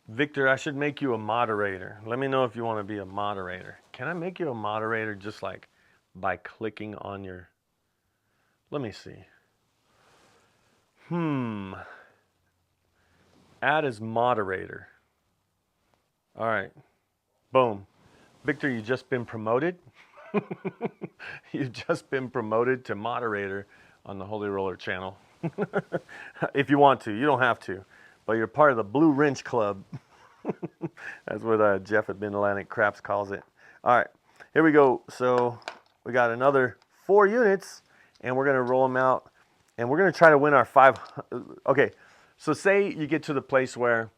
Victor, I should make you a moderator. Let me know if you want to be a moderator. Can I make you a moderator just like by clicking on your... Let me see. Add as moderator. All right. Boom. Victor, you've just been promoted. You've just been promoted to moderator on the Holy Roller channel. If you want to. You don't have to. But you're part of the Blue Wrench Club. That's what Jeff at Mid-Atlantic Craps calls it. All right, here we go. So we got another 4 units, and we're going to roll them out, and we're going to try to win our 5. Okay, so say you get to the place where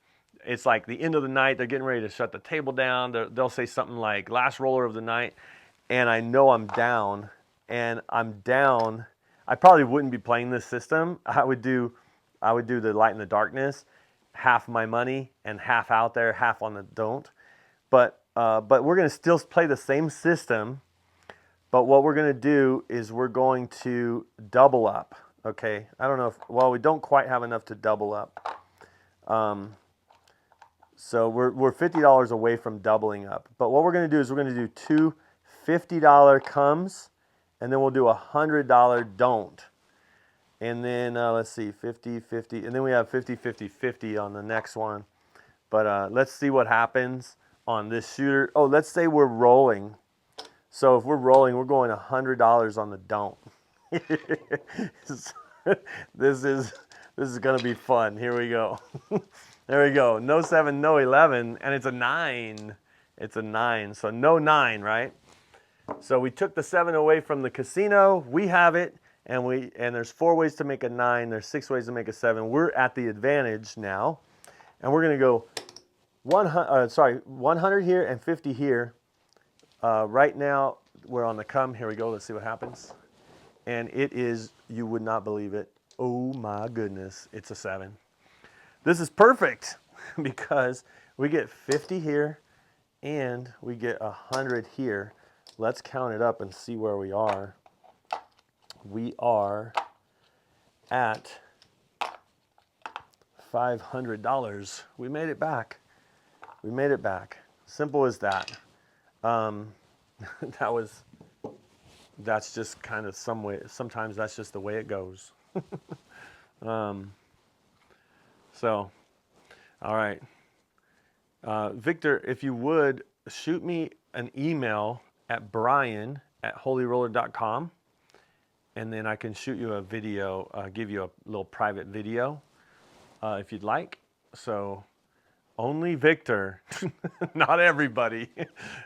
it's like the end of the night. They're getting ready to shut the table down. They'll say something like last roller of the night, and I know I'm down, I probably wouldn't be playing this system. I would do the light in the darkness, half my money and half out there, half on the don't. But we're going to still play the same system. But what we're going to do is we're going to double up. Okay, I don't know if, well, we don't quite have enough to double up. So we're $50 away from doubling up. But what we're going to do is we're going to do 2 $50 comes, and then we'll do a $100 don't. And then let's see, 50, 50, and then we have 50, 50, 50 on the next one. But let's see what happens on this shooter. Oh, let's say we're rolling. So if we're rolling, we're going $100 on the don't. This is going to be fun. Here we go. There we go. No 7, no 11, and it's a 9. It's a 9. So no 9, right? So we took the 7 away from the casino. We have it. And there's 4 ways to make a 9. There's 6 ways to make a 7. We're at the advantage now, and we're going to go 100 here and 50 here. Right now we're on the come. Here we go. Let's see what happens. And it is, you would not believe it. Oh my goodness, it's a 7. This is perfect because we get 50 here and we get 100 here. Let's count it up and see where we are. We are at $500. We made it back. We made it back. Simple as that. That's just kind of some way. Sometimes that's just the way it goes. So, all right. Victor, if you would, shoot me an email at brian@holyroller.com, and then I can shoot you a video, give you a little private video if you'd like. So only Victor, not everybody.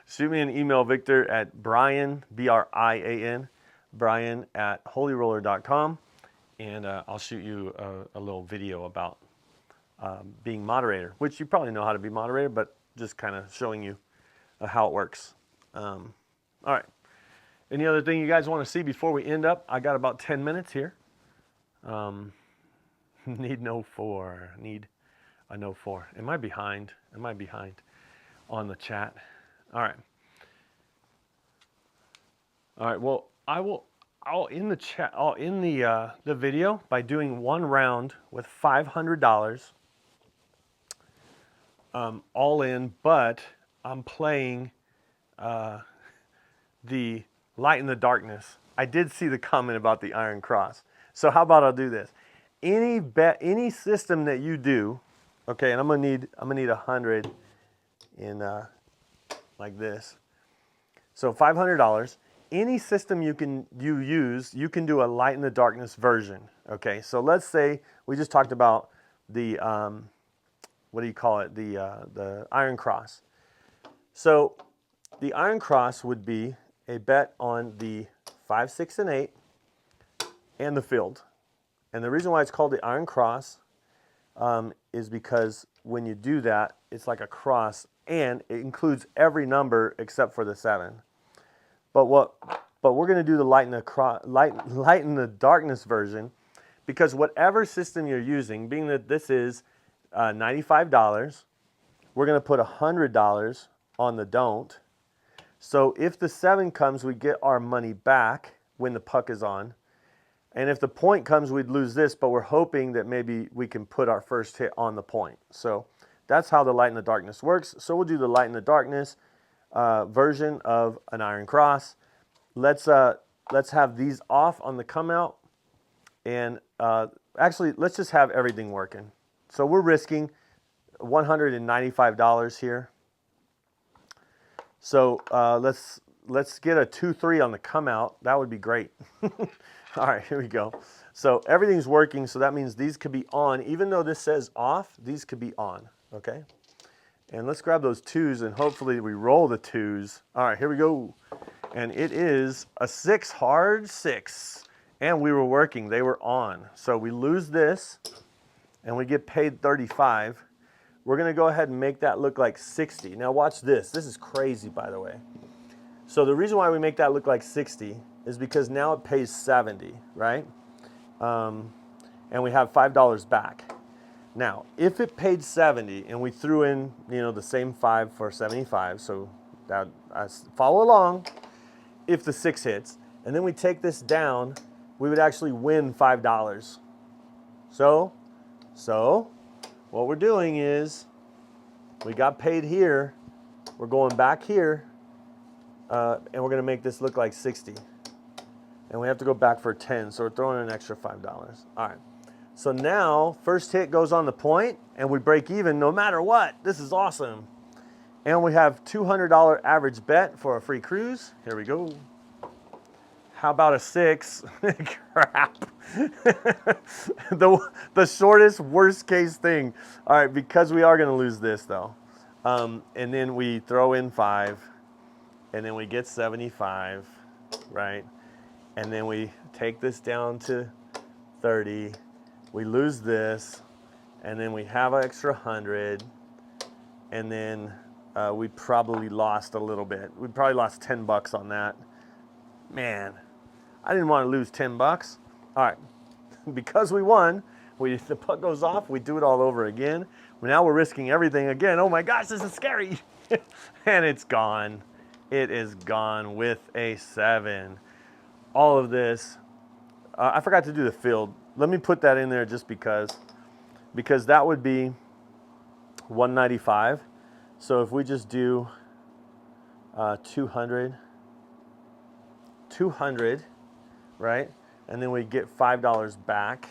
Shoot me an email, Victor, at Brian, B-R-I-A-N, Brian@holyroller.com, and I'll shoot you a little video about being moderator, which you probably know how to be moderator, but just kind of showing you how it works. All right. Any other thing you guys want to see before we end up? I got about 10 minutes here. Need no 4. Need a no 4. Am I behind? Am I behind on the chat? All right. All right. Well, I'll end the chat. I'll end the video by doing one round with $500. All in, but I'm playing the Light in the Darkness. I did see the comment about the Iron Cross. So how about I'll do this? Any system that you do, okay, and I'm gonna need 100 in like this. So $500. Any system you use, you can do a Light in the Darkness version. Okay, so let's say we just talked about the what do you call it? The Iron Cross. So the Iron Cross would be a bet on the 5, 6, and 8 and the field. And the reason why it's called the Iron Cross is because when you do that, it's like a cross, and it includes every number except for the 7. But we're going to do the Light in the Darkness version, because whatever system you're using, being that this is $95, we're going to put $100 on the don't. So if the 7 comes, we get our money back when the puck is on. And if the point comes, we'd lose this, but we're hoping that maybe we can put our first hit on the point. So that's how the Light in the Darkness works. So we'll do the Light in the Darkness version of an Iron Cross. Let's have these off on the come out. And actually, let's just have everything working. So we're risking $195 here. So let's get a 2-3 on the come out. That would be great. All right, here we go. So everything's working, so that means these could be on. Even though this says off, these could be on, okay? And let's grab those 2s, and hopefully we roll the 2s. All right, here we go. And it is a 6, hard 6. And we were working, they were on. So we lose this, and we get paid 35. We're gonna go ahead and make that look like 60. Now watch this. This is crazy, by the way. So the reason why we make that look like 60 is because now it pays 70, right? And we have $5 back. Now, if it paid 70 and we threw in, the same 5 for 75, so that follow along. If the 6 hits, and then we take this down, we would actually win $5. So what we're doing is we got paid here. We're going back here, and we're going to make this look like 60. And we have to go back for 10, so we're throwing in an extra $5. All right. So now, first hit goes on the point, and we break even no matter what. This is awesome. And we have $200 average bet for a free cruise. Here we go. How about a 6? Crap. the shortest, worst case thing. All right, because we are going to lose this, though. And then we throw in 5, and then we get 75, right? And then we take this down to 30. We lose this, and then we have an extra 100, and then we probably lost a little bit. We probably lost $10 on that. Man, I didn't want to lose $10. All right, because we won, the puck goes off, we do it all over again. Now we're risking everything again. Oh my gosh, this is scary. And it's gone. It is gone with a 7. All of this. I forgot to do the field. Let me put that in there just because that would be 195. So if we just do 200, right? And then we get $5 back.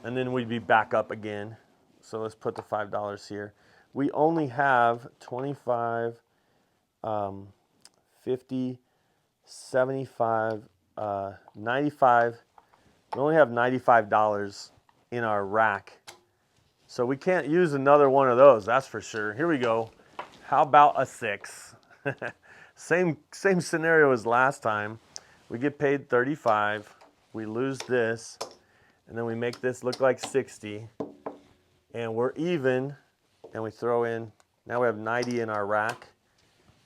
and then we'd be back up again. So let's put the $5 here. We only have 25, 50, 75, 95. We only have $95 in our rack. So we can't use another one of those, that's for sure. Here we go. How about a 6? Same scenario as last time. We get paid 35. We lose this, and then we make this look like 60. And we're even, and we throw in, now we have 90 in our rack.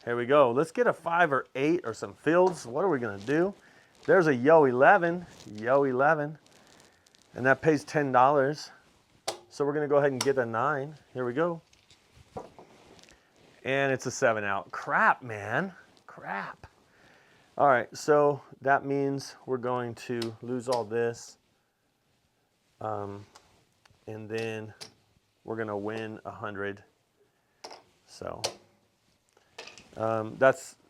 Here we go. Let's get a 5 or 8 or some fields. What are we gonna do? There's a Yo 11, Yo 11, and that pays $10. So we're gonna go ahead and get a 9. Here we go. And it's a 7 out. Crap, man, crap. All right, so that means we're going to lose all this. And then we're gonna win 100. So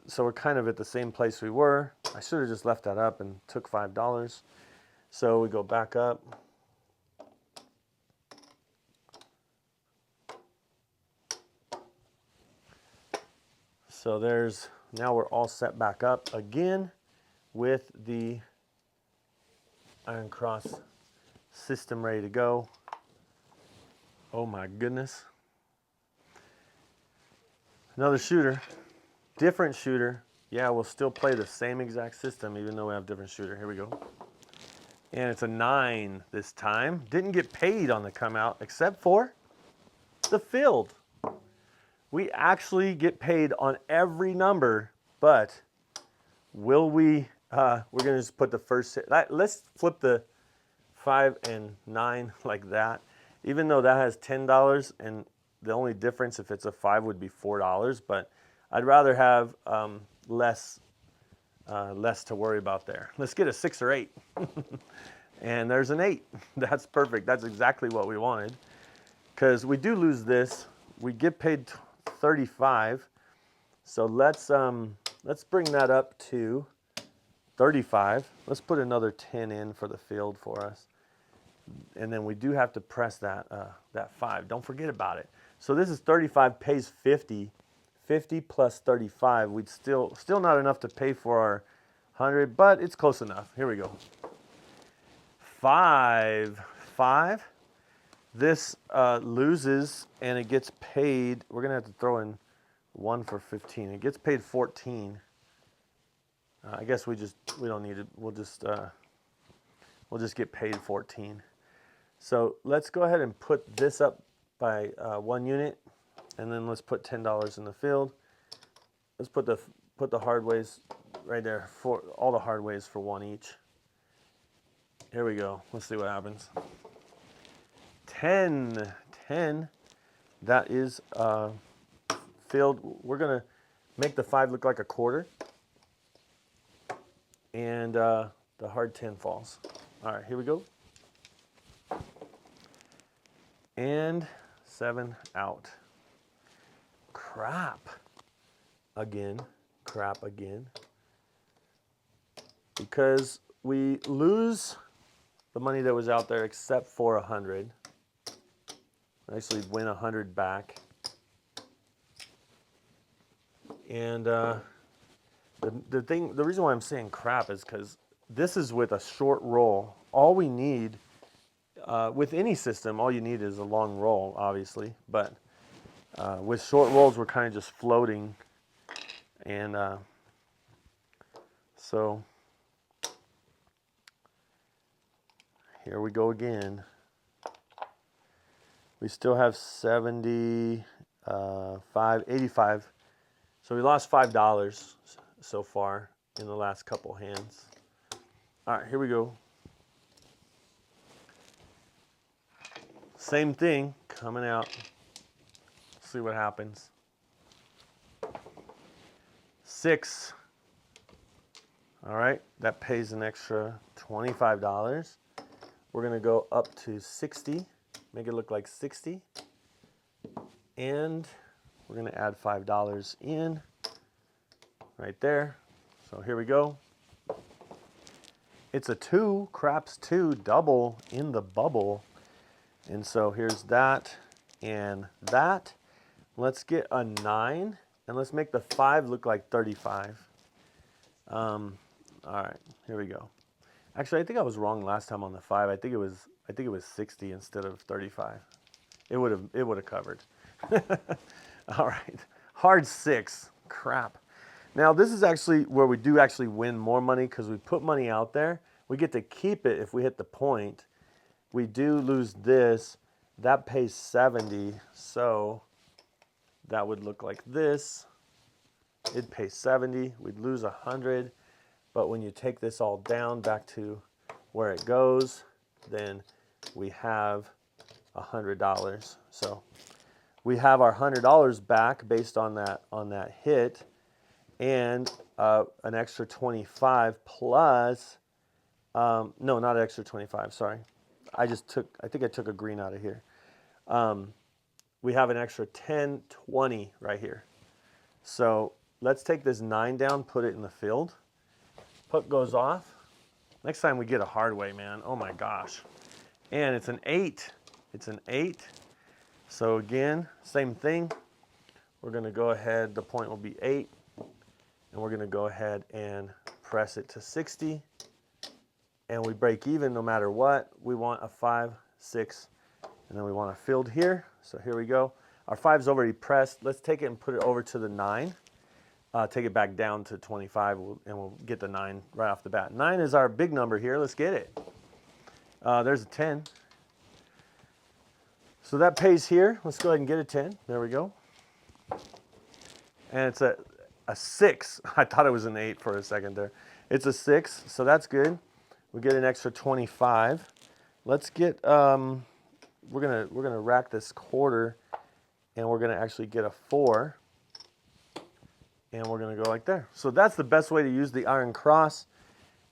so we're kind of at the same place we were. I should have just left that up and took $5. So we go back up. So now we're all set back up again with the Iron Cross system ready to go. Oh my goodness. Another shooter, different shooter. Yeah, we'll still play the same exact system even though we have different shooter. Here we go. And it's a 9 this time. Didn't get paid on the come out except for the field. We actually get paid on every number, but will we, we're gonna just put the first, let's flip the 5 and 9 like that. Even though that has $10 and the only difference if it's a 5 would be $4, but I'd rather have less to worry about there. Let's get a 6 or 8. And there's an 8. That's perfect. That's exactly what we wanted. Because we do lose this. We get paid 35. So let's bring that up to 35. Let's put another 10 in for the field for us. And then we do have to press that 5. Don't forget about it. So this is 35 pays 50. 50 plus 35. We'd still not enough to pay for our 100, but it's close enough. Here we go. 5. This loses and it gets paid. We're gonna have to throw in 1 for 15. It gets paid 14. I guess we don't need it. We'll just get paid 14. So let's go ahead and put this up by 1 unit, and then let's put $10 in the field. Let's put the hard ways right there for all the hard ways for 1 each. Here we go. Let's see what happens. 10. That is field. We're gonna make the 5 look like a quarter, and the hard 10 falls. All right, here we go. And 7 out. Crap again. Because we lose the money that was out there except for 100. Actually win 100 back. And the reason why I'm saying crap is because this is with a short roll. All we need, with any system, all you need is a long roll, obviously. But with short rolls, we're kind of just floating. And so here we go again. We still have 85. So we lost $5 so far in the last couple hands. All right, here we go. Same thing coming out. See what happens. 6. All right, that pays an extra $25. We're gonna go up to 60, make it look like 60. And we're gonna add $5 in right there. So here we go. It's a 2, craps 2, double in the bubble. And so here's that and that. Let's get a 9, and let's make the 5 look like 35. All right, here we go. Actually, I think I was wrong last time on the 5. I think it was 60 instead of 35. It would have covered. All right, hard 6. Crap. Now this is actually where we do actually win more money because we put money out there. We get to keep it if we hit the point. We do lose this. That pays 70, so that would look like this. It'd pay 70. We'd lose 100. But when you take this all down back to where it goes, then we have $100. So we have our $100 back based on that hit, and an extra 25 plus. No, not an extra 25. Sorry, I think I took a green out of here. We have an extra 10, 20 right here. So let's take this 9 down, put it in the field. Hook goes off. Next time we get a hard way, man. Oh my gosh. And it's an 8. It's an 8. So again, same thing. We're going to go ahead. The point will be 8. And we're going to go ahead and press it to 60. And we break even no matter what. We want a 5, 6, and then we want a field here. So here we go. Our 5's already pressed. Let's take it and put it over to the 9. Take it back down to 25, and we'll get the 9 right off the bat. 9 is our big number here. Let's get it. There's a 10. So that pays here. Let's go ahead and get a 10. There we go. And it's a 6. I thought it was an 8 for a second there. It's a 6, so that's good. We get an extra 25. Let's get, we're gonna rack this quarter, and we're gonna actually get a 4. And we're going to go like there. So that's the best way to use the iron cross.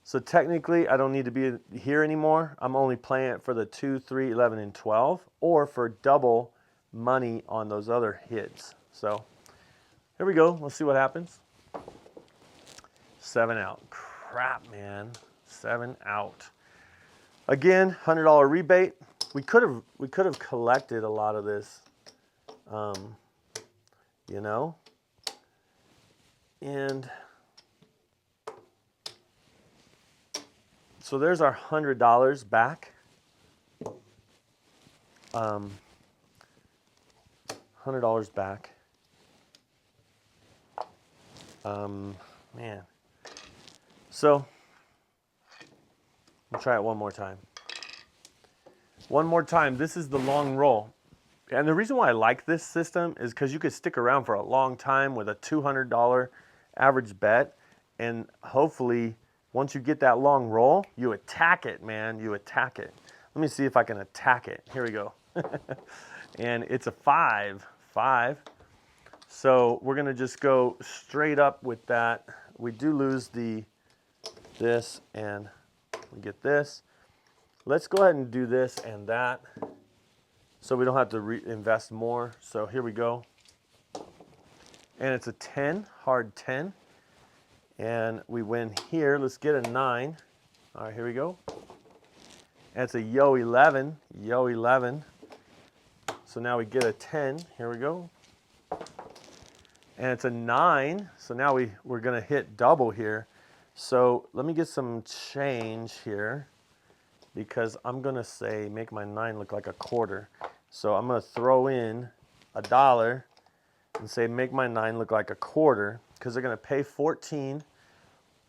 So technically, I don't need to be here anymore. I'm only playing it for the 2, 3, 11, and 12, or for double money on those other hits. So here we go. Let's see what happens. 7 out. Crap, man. 7 out. Again, $100 rebate. We could have collected a lot of this, you know. And so there's our $100 back. $100 back. Man. So we'll try it one more time. One more time. This is the long roll. And the reason why I like this system is because you could stick around for a long time with a $200 average bet, and hopefully once you get that long roll, you attack it, man. You attack it. Let me see if I can attack it. Here we go. And it's a 5. So we're gonna just go straight up with that. We do lose this, and we get this. Let's go ahead and do this and that, so we don't have to invest more. So here we go. And it's a 10, hard 10. And we win here. Let's get a 9. All right, here we go. And it's a yo 11, yo 11. So now we get a 10. Here we go. And it's a 9. So now we're going to hit double here. So let me get some change here, because I'm going to say make my 9 look like a quarter. So I'm going to throw in $1 and say make my 9 look like a quarter, because they're going to pay 14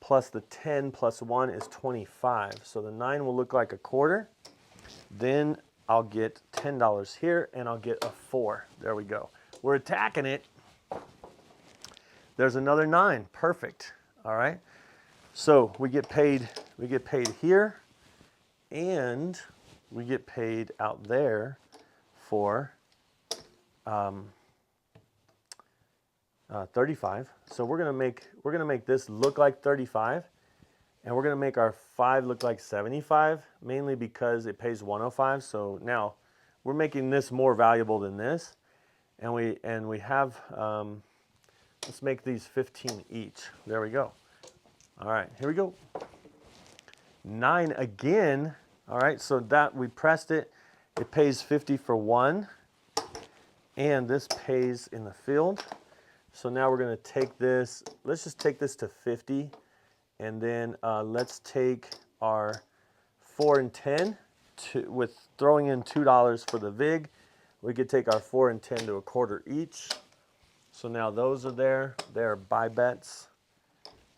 plus the 10 plus 1 is 25. So the 9 will look like a quarter. Then I'll get $10 here, and I'll get a 4. There we go. We're attacking it. There's another 9. Perfect. All right. So we get paid here, and we get paid out there for 35. So we're gonna make this look like 35, and we're gonna make our 5 look like 75, mainly because it pays 105. So now we're making this more valuable than this, and we have let's make these 15 each. There we go. All right, here we go. 9 again. All right, so that we pressed it, It pays 50 for one, and this pays in the field. So now we're going to take this, let's just take this to 50, and then let's take our 4 and 10 with throwing in $2 for the VIG. We could take our 4 and 10 to a quarter each. So now those are there. They're buy bets.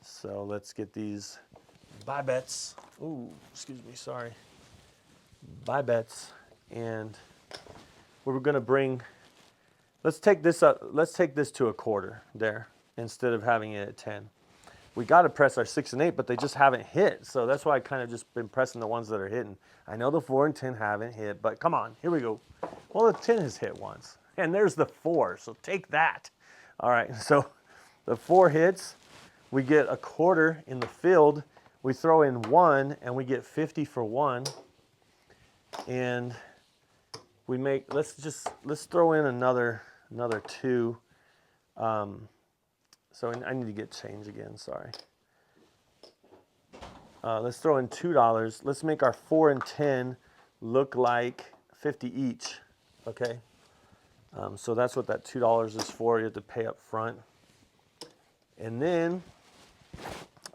So let's get these buy bets. Ooh, excuse me, sorry. Buy bets, and we're going to bring. Let's take this up. Let's take this to a quarter there instead of having it at 10. We got to press our 6 and 8, but they just haven't hit. So that's why I kind of just been pressing the ones that are hitting. I know the 4 and 10 haven't hit, but come on, here we go. Well, the 10 has hit once, and there's the 4. So take that. All right, so the 4 hits. We get a quarter in the field. We throw in 1, and we get 50 for 1. And we make. Let's throw in another 2. So I need to get change again, sorry. Let's throw in $2. Let's make our 4 and 10 look like 50 each, okay? So that's what that $2 is for. You have to pay up front. And then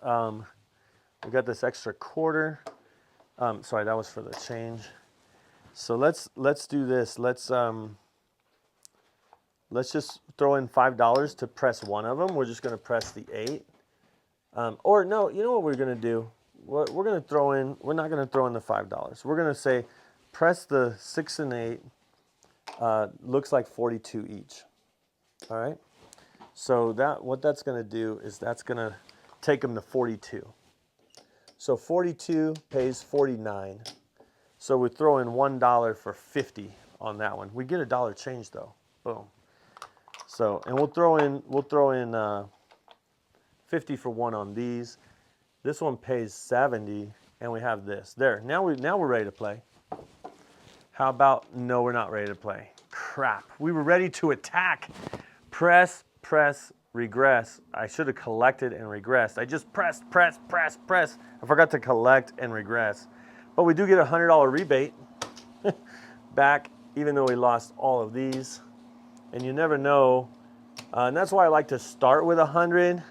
we got this extra quarter. Sorry, that was for the change. So let's do this. Let's just throw in $5 to press one of them. We're just going to press the 8. Or no, you know what we're going to do? We're going to throw in. We're not going to throw in the $5. We're going to say, press the 6 and 8. Looks like 42 each. All right. So what that's going to do is that's going to take them to 42. So 42 pays 49. So we throw in $1 for 50 on that one. We get a dollar change though. Boom. So, and we'll throw in 50 for 1 on these. This one pays 70, and we have this. There. Now we're ready to play. How about no, we're not ready to play. Crap. We were ready to attack. Press, regress. I should have collected and regressed. I just pressed. I forgot to collect and regress. But we do get a $100 rebate back, even though we lost all of these. And you never know. And that's why I like to start with 100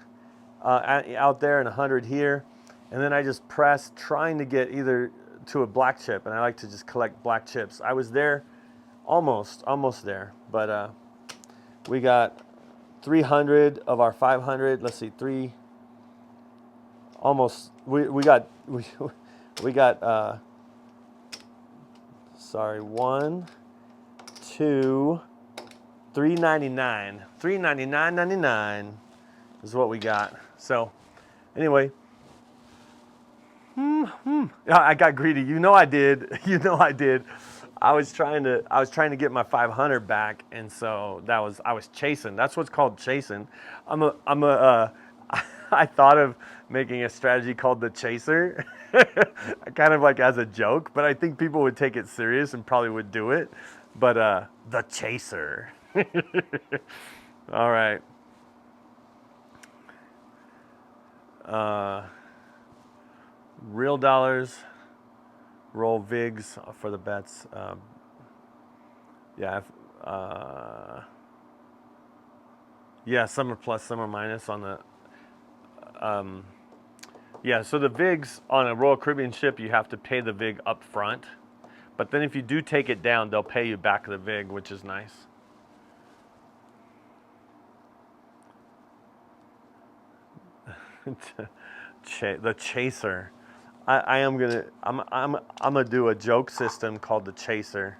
out there and 100 here. And then I just press, trying to get either to a black chip. And I like to just collect black chips. I was there, almost there. But we got 300 of our 500. Let's see, almost. We got sorry, 1, 2, 399. 399.99 is what we got. So anyway, I got greedy. You know I did. I was trying to get my 500 back, and so I was chasing. That's what's called chasing. I thought of making a strategy called the chaser, kind of like as a joke, but I think people would take it serious and probably would do it. But the chaser. All right. Real dollars. Roll VIGs for the bets. Yeah, some are plus, some are minus on the. Yeah, so the VIGs on a Royal Caribbean ship, you have to pay the VIG up front. But then if you do take it down, they'll pay you back the VIG, which is nice. The chaser. I'm gonna do a joke system called the chaser,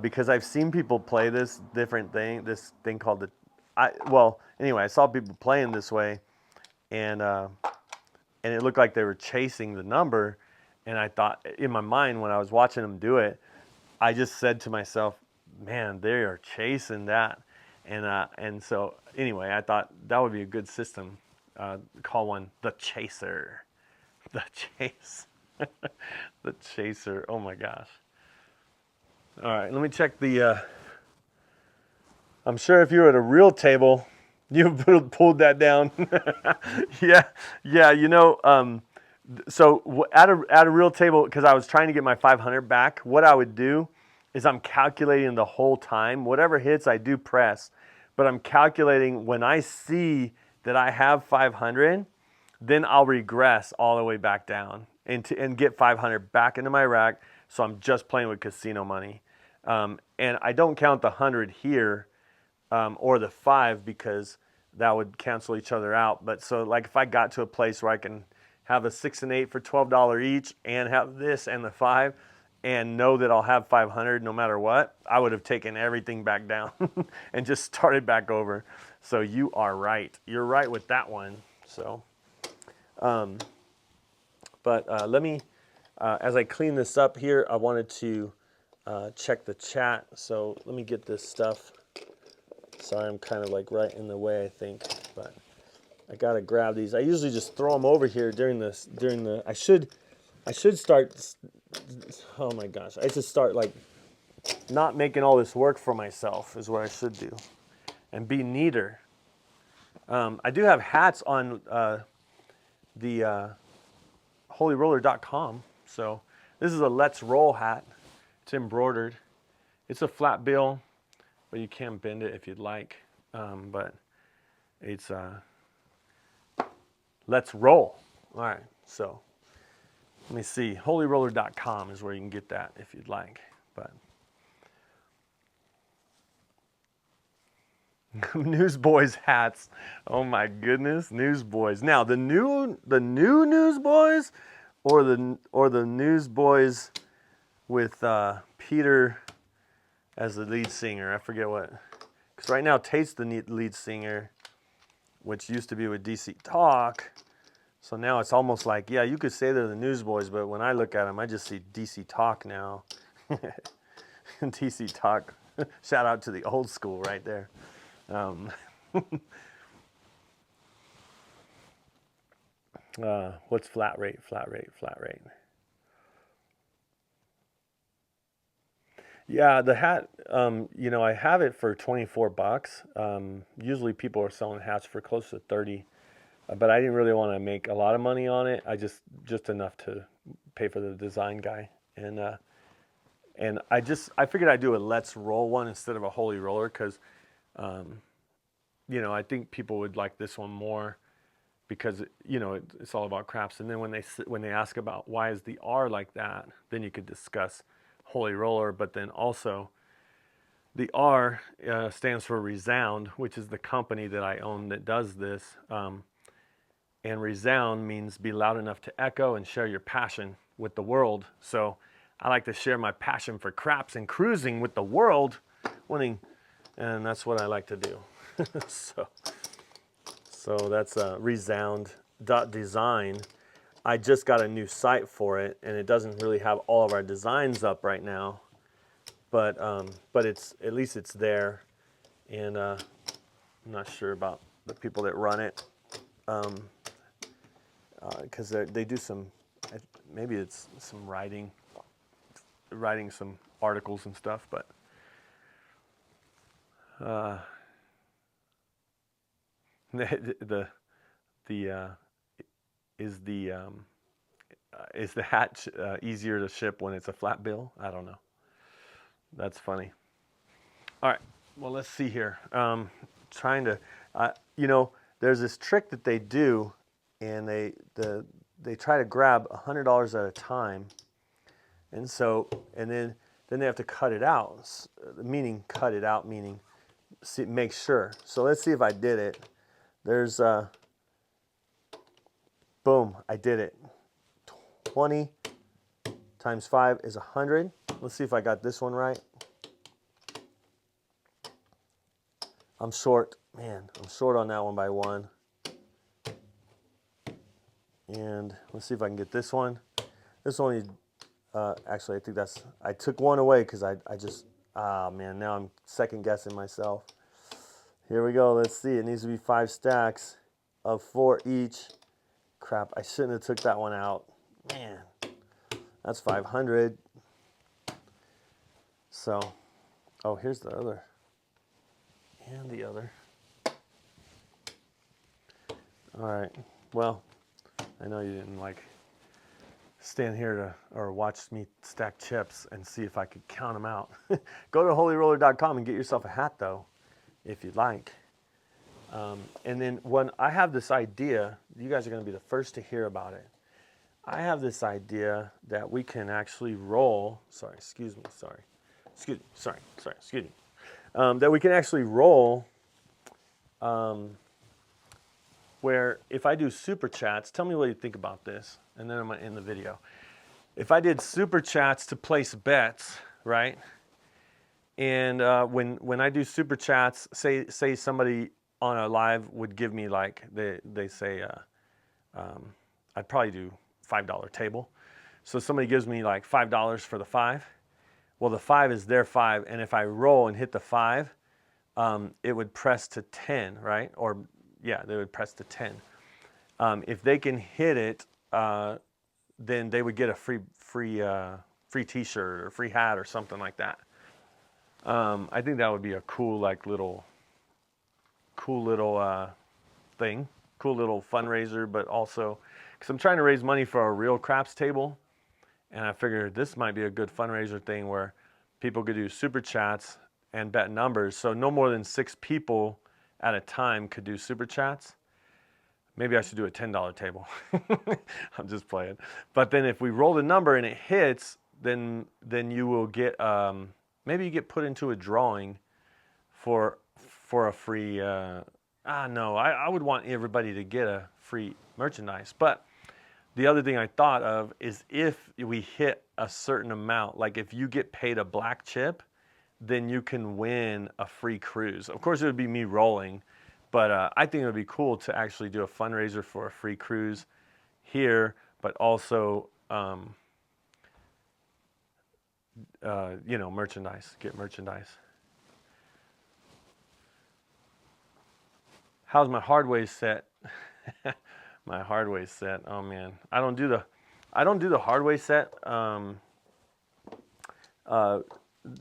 because I've seen people play this thing called the. Anyway, I saw people playing this way, and it looked like they were chasing the number, and I thought in my mind when I was watching them do it, I just said to myself, man, they are chasing that, and so anyway, I thought that would be a good system. Call one the chaser. The chase. The chaser. Oh my gosh. All right, let me check the. I'm sure if you were at a real table, you pulled that down. Yeah. You know, so at a real table, because I was trying to get my 500 back, what I would do is I'm calculating the whole time. Whatever hits, I do press, but I'm calculating when I see that I have 500, then I'll regress all the way back down and get 500 back into my rack. So I'm just playing with casino money. And I don't count the 100 here or the 5 because that would cancel each other out. But so like if I got to a place where I can have a 6 and 8 for $12 each and have this and the 5 and know that I'll have 500 no matter what, I would have taken everything back down and just started back over. So you are right. You're right with that one. So, let me, as I clean this up here, I wanted to check the chat. So let me get this stuff. Sorry, I'm kind of like right in the way, I think, but I gotta grab these. I usually just throw them over here during the. I should start. Oh my gosh, I should start like not making all this work for myself is what I should do, and be neater. I do have hats on the holyroller.com. So this is a Let's Roll hat. It's embroidered. It's a flat bill, but you can bend it if you'd like. But it's Let's Roll. All right, so let me see. Holyroller.com is where you can get that if you'd like. But Newsboys hats. Oh my goodness, Newsboys. Now the new Newsboys, or the Newsboys with Peter as the lead singer. I forget what. Because right now Tate's the lead singer, which used to be with DC Talk. So now it's almost like, yeah, you could say they're the Newsboys, but when I look at them, I just see DC Talk now. DC Talk. Shout out to the old school right there. What's flat rate? Flat rate. Yeah, the hat, I have it for 24 bucks. Usually people are selling hats for close to 30, but I didn't really want to make a lot of money on it. I just enough to pay for the design guy. And I figured I'd do a Let's Roll one instead of a Holy Roller because, I think people would like this one more because, it's all about craps. And then when they ask about why is the R like that, then you could discuss Holy Roller. But then also the R stands for Resound, which is the company that I own that does this. And resound means be loud enough to echo and share your passion with the world. So I like to share my passion for craps and cruising with the world, and that's what I like to do. So that's resound.design. I just got a new site for it, and it doesn't really have all of our designs up right now, but it's at least it's there, and I'm not sure about the people that run it, because they do some, maybe it's some writing some articles and stuff, but is the hat easier to ship when it's a flat bill? I don't know. That's funny. All right. Well, let's see here. Trying to, there's this trick that they do, and they try to grab $100 at a time, and then they have to cut it out. Meaning cut it out, meaning make sure. So let's see if I did it. There's boom, I did it. 20 times 5 is 100. Let's see if I got this one right. I'm short. Man, I'm short on that one by 1. And let's see if I can get this one. This only, actually, I think I took 1 away because I just, man, now I'm second guessing myself. Here we go. Let's see. It needs to be 5 stacks of 4 each. Crap, I shouldn't have took that one out. Man, that's 500. So, oh, here's the other. And the other. All right. Well, I know you didn't like stand here or watch me stack chips and see if I could count them out. Go to holyroller.com and get yourself a hat though, if you'd like. And then when I have this idea, you guys are going to be the first to hear about it. I have this idea that we can actually roll, excuse me, that we can actually roll where if I do super chats, tell me what you think about this, and then I'm going to end the video. If I did super chats to place bets, right? And when I do super chats, say somebody on a live would give me like, they say, I'd probably do $5 table. So somebody gives me like $5 for the 5. Well, the 5 is their 5, and if I roll and hit the 5, it would press to 10, right? Or yeah, they would press to 10. If they can hit it, then they would get a free T-shirt or free hat or something like that. I think that would be a cool little thing, cool little fundraiser. But also, because I'm trying to raise money for a real craps table, and I figured this might be a good fundraiser thing where people could do super chats and bet numbers. So no more than 6 people at a time could do super chats. Maybe I should do a $10 table. I'm just playing. But then if we roll the number and it hits, then you will get, maybe you get put into a drawing for a free, no, I would want everybody to get a free merchandise. But the other thing I thought of is if we hit a certain amount, like if you get paid a black chip, then you can win a free cruise. Of course, it would be me rolling, but I think it would be cool to actually do a fundraiser for a free cruise here, but also, merchandise, get merchandise. How's my hard way set? My hard way set. Oh man, I don't do the hard way set.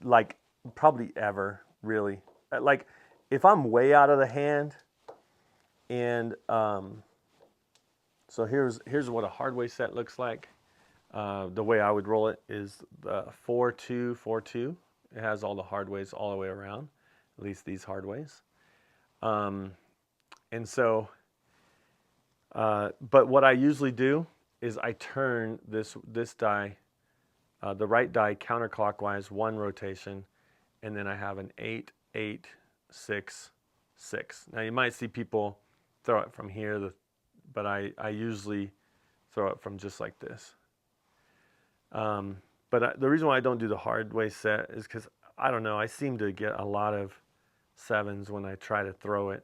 Like probably ever really. Like if I'm way out of the hand, and so here's what a hard way set looks like. The way I would roll it is 4-2-4-2. It has all the hard ways all the way around, at least these hard ways. And so, but what I usually do is I turn this die, the right die counterclockwise 1 rotation, and then I have an 8-8-6-6. Now you might see people throw it from here, but I usually throw it from just like this. But the reason why I don't do the hard way set is because, I don't know, I seem to get a lot of 7s when I try to throw it.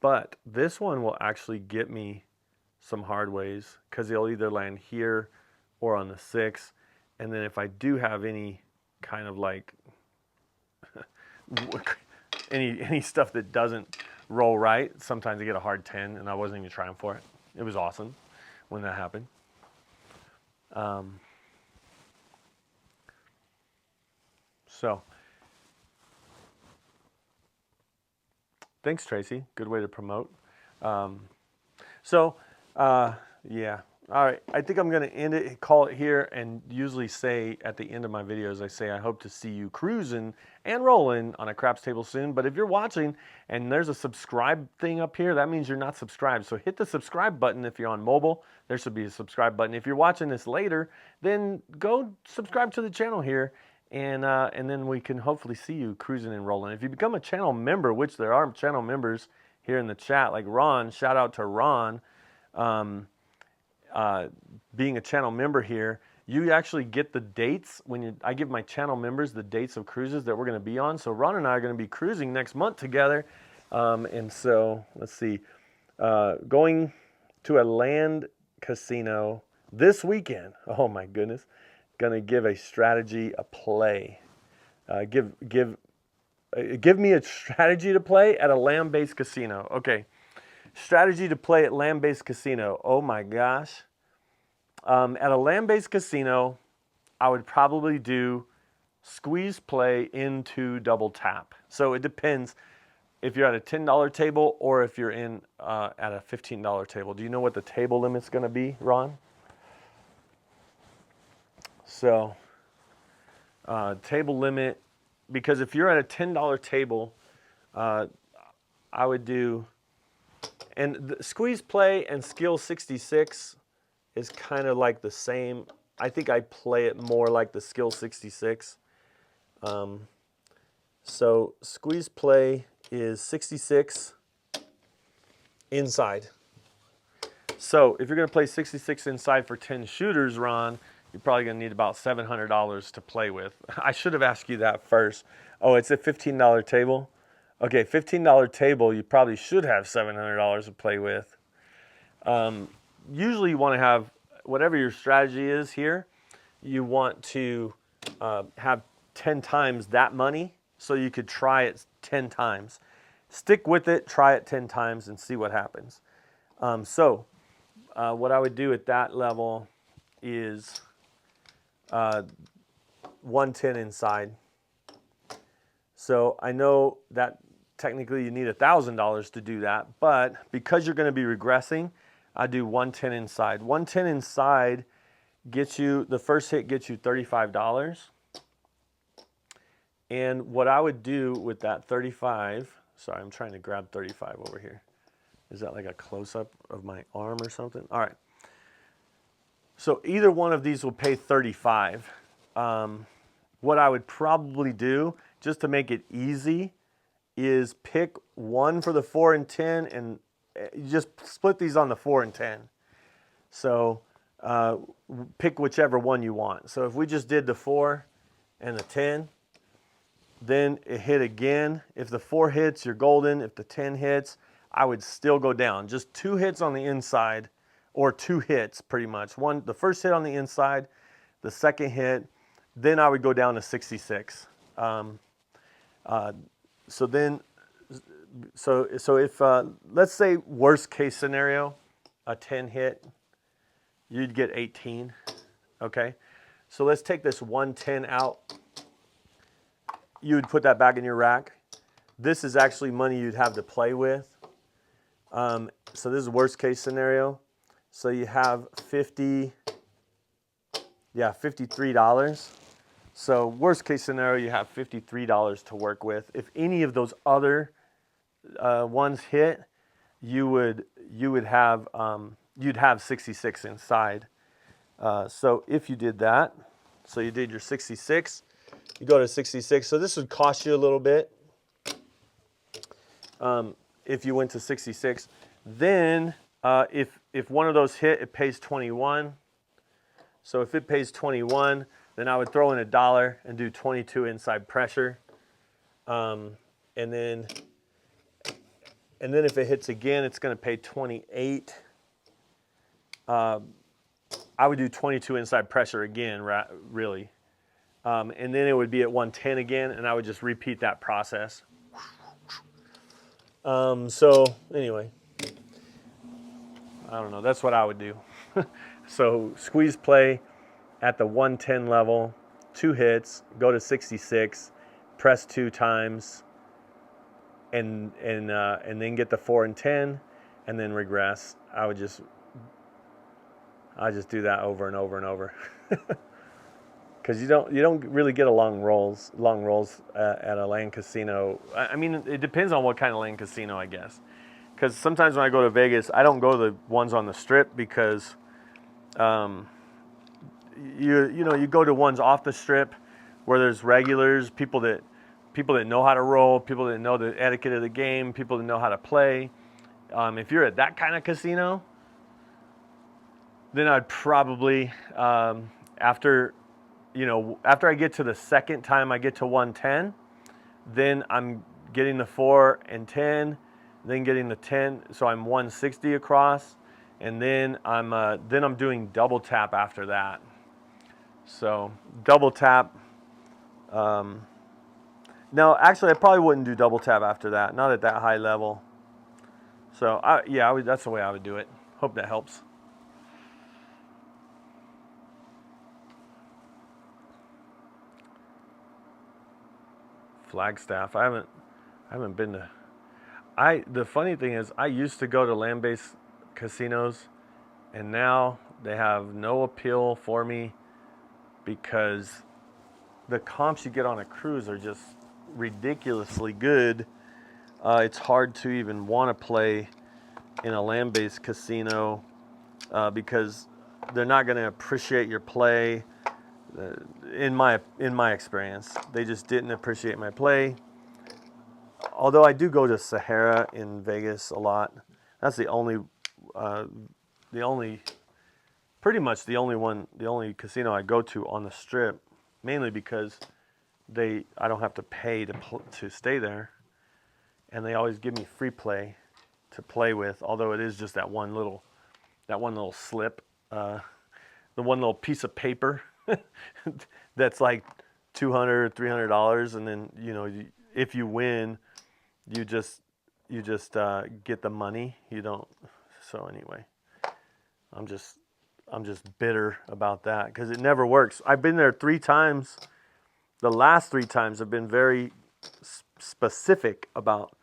But this one will actually get me some hard ways because they'll either land here or on the 6. And then if I do have any kind of like any stuff that doesn't roll right, sometimes I get a hard 10, and I wasn't even trying for it. It was awesome when that happened. So thanks, Tracy. Good way to promote. Yeah. All right. I think I'm going to end it, call it here, and usually say at the end of my videos, I say, I hope to see you cruising and rolling on a craps table soon. But if you're watching and there's a subscribe thing up here, that means you're not subscribed. So hit the subscribe button if you're on mobile. There should be a subscribe button. If you're watching this later, then go subscribe to the channel here. And then we can hopefully see you cruising and rolling. If you become a channel member, which there are channel members here in the chat, like Ron, shout out to Ron, being a channel member here, you actually get the dates when I give my channel members the dates of cruises that we're going to be on. So Ron and I are going to be cruising next month together. And so let's see, going to a land casino this weekend. Oh my goodness. Gonna give a strategy a play. Give me a strategy to play at a land-based casino. Okay, strategy to play at land-based casino. Oh my gosh. At a land-based casino, I would probably do squeeze play into double tap. So it depends. if you're at a $10 table or if you're in at a $15 table. Do you know what the table limit's going to be, Ron? So table limit, because if you're at a $10 table, I would do, and the squeeze play and skill 66 is kind of like the same. I think I play it more like the skill 66. So squeeze play is 66 inside. So if you're going to play 66 inside for 10 shooters, Ron, you're probably going to need about $700 to play with. I should have asked you that first. Oh, it's a $15 table? Okay, $15 table, you probably should have $700 to play with. Usually you want to have, whatever your strategy is here, you want to have 10 times that money so you could try it 10 times. Stick with it, try it 10 times and see what happens. What I would do at that level is 110 inside. So I know that technically you need $1,000 to do that, but because you're going to be regressing, I do 110 inside. 110 inside gets you, the first hit gets you $35. And what I would do with that 35, sorry, I'm trying to grab 35 over here. Is that like a close-up of my arm or something? All right. So either one of these will pay 35. What I would probably do, just to make it easy, is pick one for the 4 and 10, and you just split these on the 4 and 10. So pick whichever one you want. So if we just did the 4 and the 10, then it hit again. If the 4 hits, you're golden. If the 10 hits, I would still go down. Just 2 hits on the inside, or 2 hits pretty much. One, the first hit on the inside, the second hit, then I would go down to 66. So if, let's say worst case scenario, a 10 hit, you'd get 18, okay? So let's take this 110 out. You would put that back in your rack. This is actually money you'd have to play with. So this is worst case scenario. So you have $53. So worst case scenario, you have $53 to work with. If any of those other ones hit, you'd have 66 inside. So if you did that, so you did your 66, you go to 66. So this would cost you a little bit if you went to 66. Then if one of those hit, it pays 21. So if it pays 21, then I would throw in $1 and do 22 inside pressure. And then if it hits again, it's going to pay 28. I would do 22 inside pressure again, really. And then it would be at 110 again, and I would just repeat that process. So anyway, I don't know. That's what I would do. So squeeze play at the 110 level, 2 hits, go to 66, press 2 times, and then get the 4 and 10, and then regress. I just do that over and over and over. Because you don't really get a long rolls at a land casino. I mean, it depends on what kind of land casino, I guess. Because sometimes when I go to Vegas, I don't go to the ones on the strip because you go to ones off the strip where there's regulars, people that know how to roll, people that know the etiquette of the game, people that know how to play. If you're at that kind of casino, then I'd probably after I get to the second time I get to 110, then I'm getting the 4 and 10, then getting the 10, so I'm 160 across, and then I'm doing double tap after that. So double tap. No, actually, I probably wouldn't do double tap after that, not at that high level. So that's the way I would do it. Hope that helps. Flagstaff. I haven't been to The funny thing is, I used to go to land-based casinos, and now they have no appeal for me because the comps you get on a cruise are just ridiculously good. It's hard to even want to play in a land-based casino because they're not going to appreciate your play. In my experience, they just didn't appreciate my play. Although I do go to Sahara in Vegas a lot. That's uh, the only, pretty much the only casino I go to on the Strip, mainly because I don't have to pay to stay there, and they always give me free play to play with. Although it is just that one little slip, the one little piece of paper that's like $200, $300, and then if you win, you just get the money. You don't. So anyway, I'm just bitter about that because it never works. I've been there 3 times. The last 3 times I've been very specific about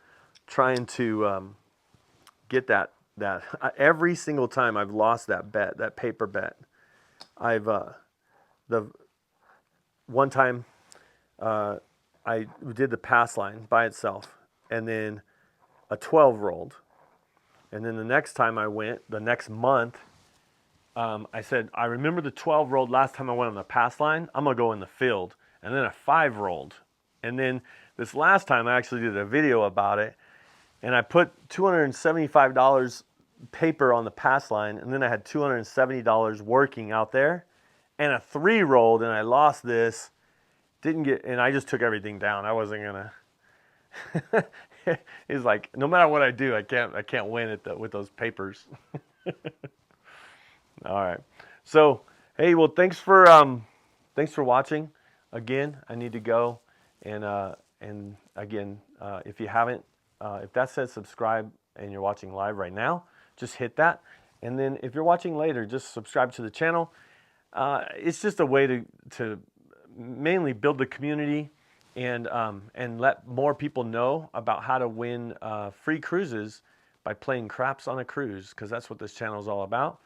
trying to get that. Every single time I've lost that paper bet. I've the one time I did the pass line by itself, and then a 12 rolled, and then the next time I went, the next month, I said, I remember the 12 rolled last time I went on the pass line. I'm gonna go in the field, and then a 5 rolled, and then this last time I actually did a video about it, and I put $275 paper on the pass line, and then I had $270 working out there, and a 3 rolled, and I lost this. Didn't get, and I just took everything down. I wasn't gonna. He's like, no matter what I do, I can't win with those papers. All right. So hey, well, thanks for watching. Again, I need to go, and again, if you haven't, if that says subscribe and you're watching live right now, just hit that. And then if you're watching later, just subscribe to the channel. It's just a way to mainly build the community and let more people know about how to win free cruises by playing craps on a cruise, because that's what this channel is all about.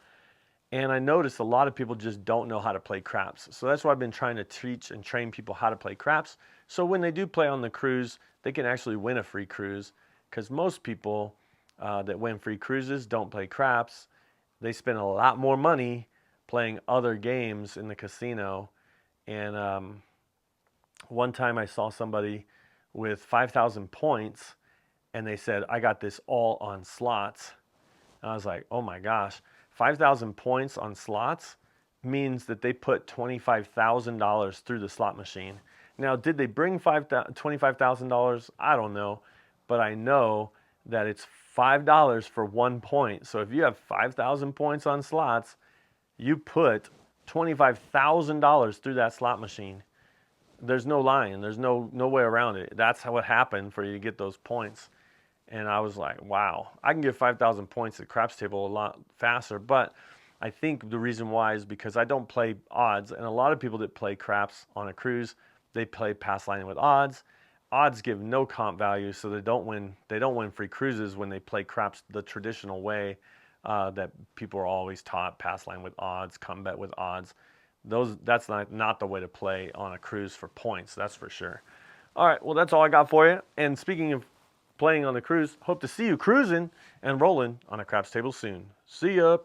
And I noticed a lot of people just don't know how to play craps. So that's why I've been trying to teach and train people how to play craps. So when they do play on the cruise, they can actually win a free cruise, because most people that win free cruises don't play craps. They spend a lot more money playing other games in the casino. And one time I saw somebody with 5,000 points, and they said, I got this all on slots. And I was like, oh my gosh, 5,000 points on slots means that they put $25,000 through the slot machine. Now, did they bring $25,000? I don't know, but I know that it's $5 for 1 point. So if you have 5,000 points on slots, you put $25,000 through that slot machine. There's no lying. There's no way around it. That's how it happened for you to get those points. And I was like, wow, I can get 5,000 points at craps table a lot faster. But I think the reason why is because I don't play odds. And a lot of people that play craps on a cruise, they play pass line with odds. Odds give no comp value, so they don't win free cruises when they play craps the traditional way that people are always taught: pass line with odds, come bet with odds. That's not the way to play on a cruise for points, that's for sure. All right, well, that's all I got for you. And speaking of playing on the cruise, hope to see you cruising and rolling on a craps table soon. See ya.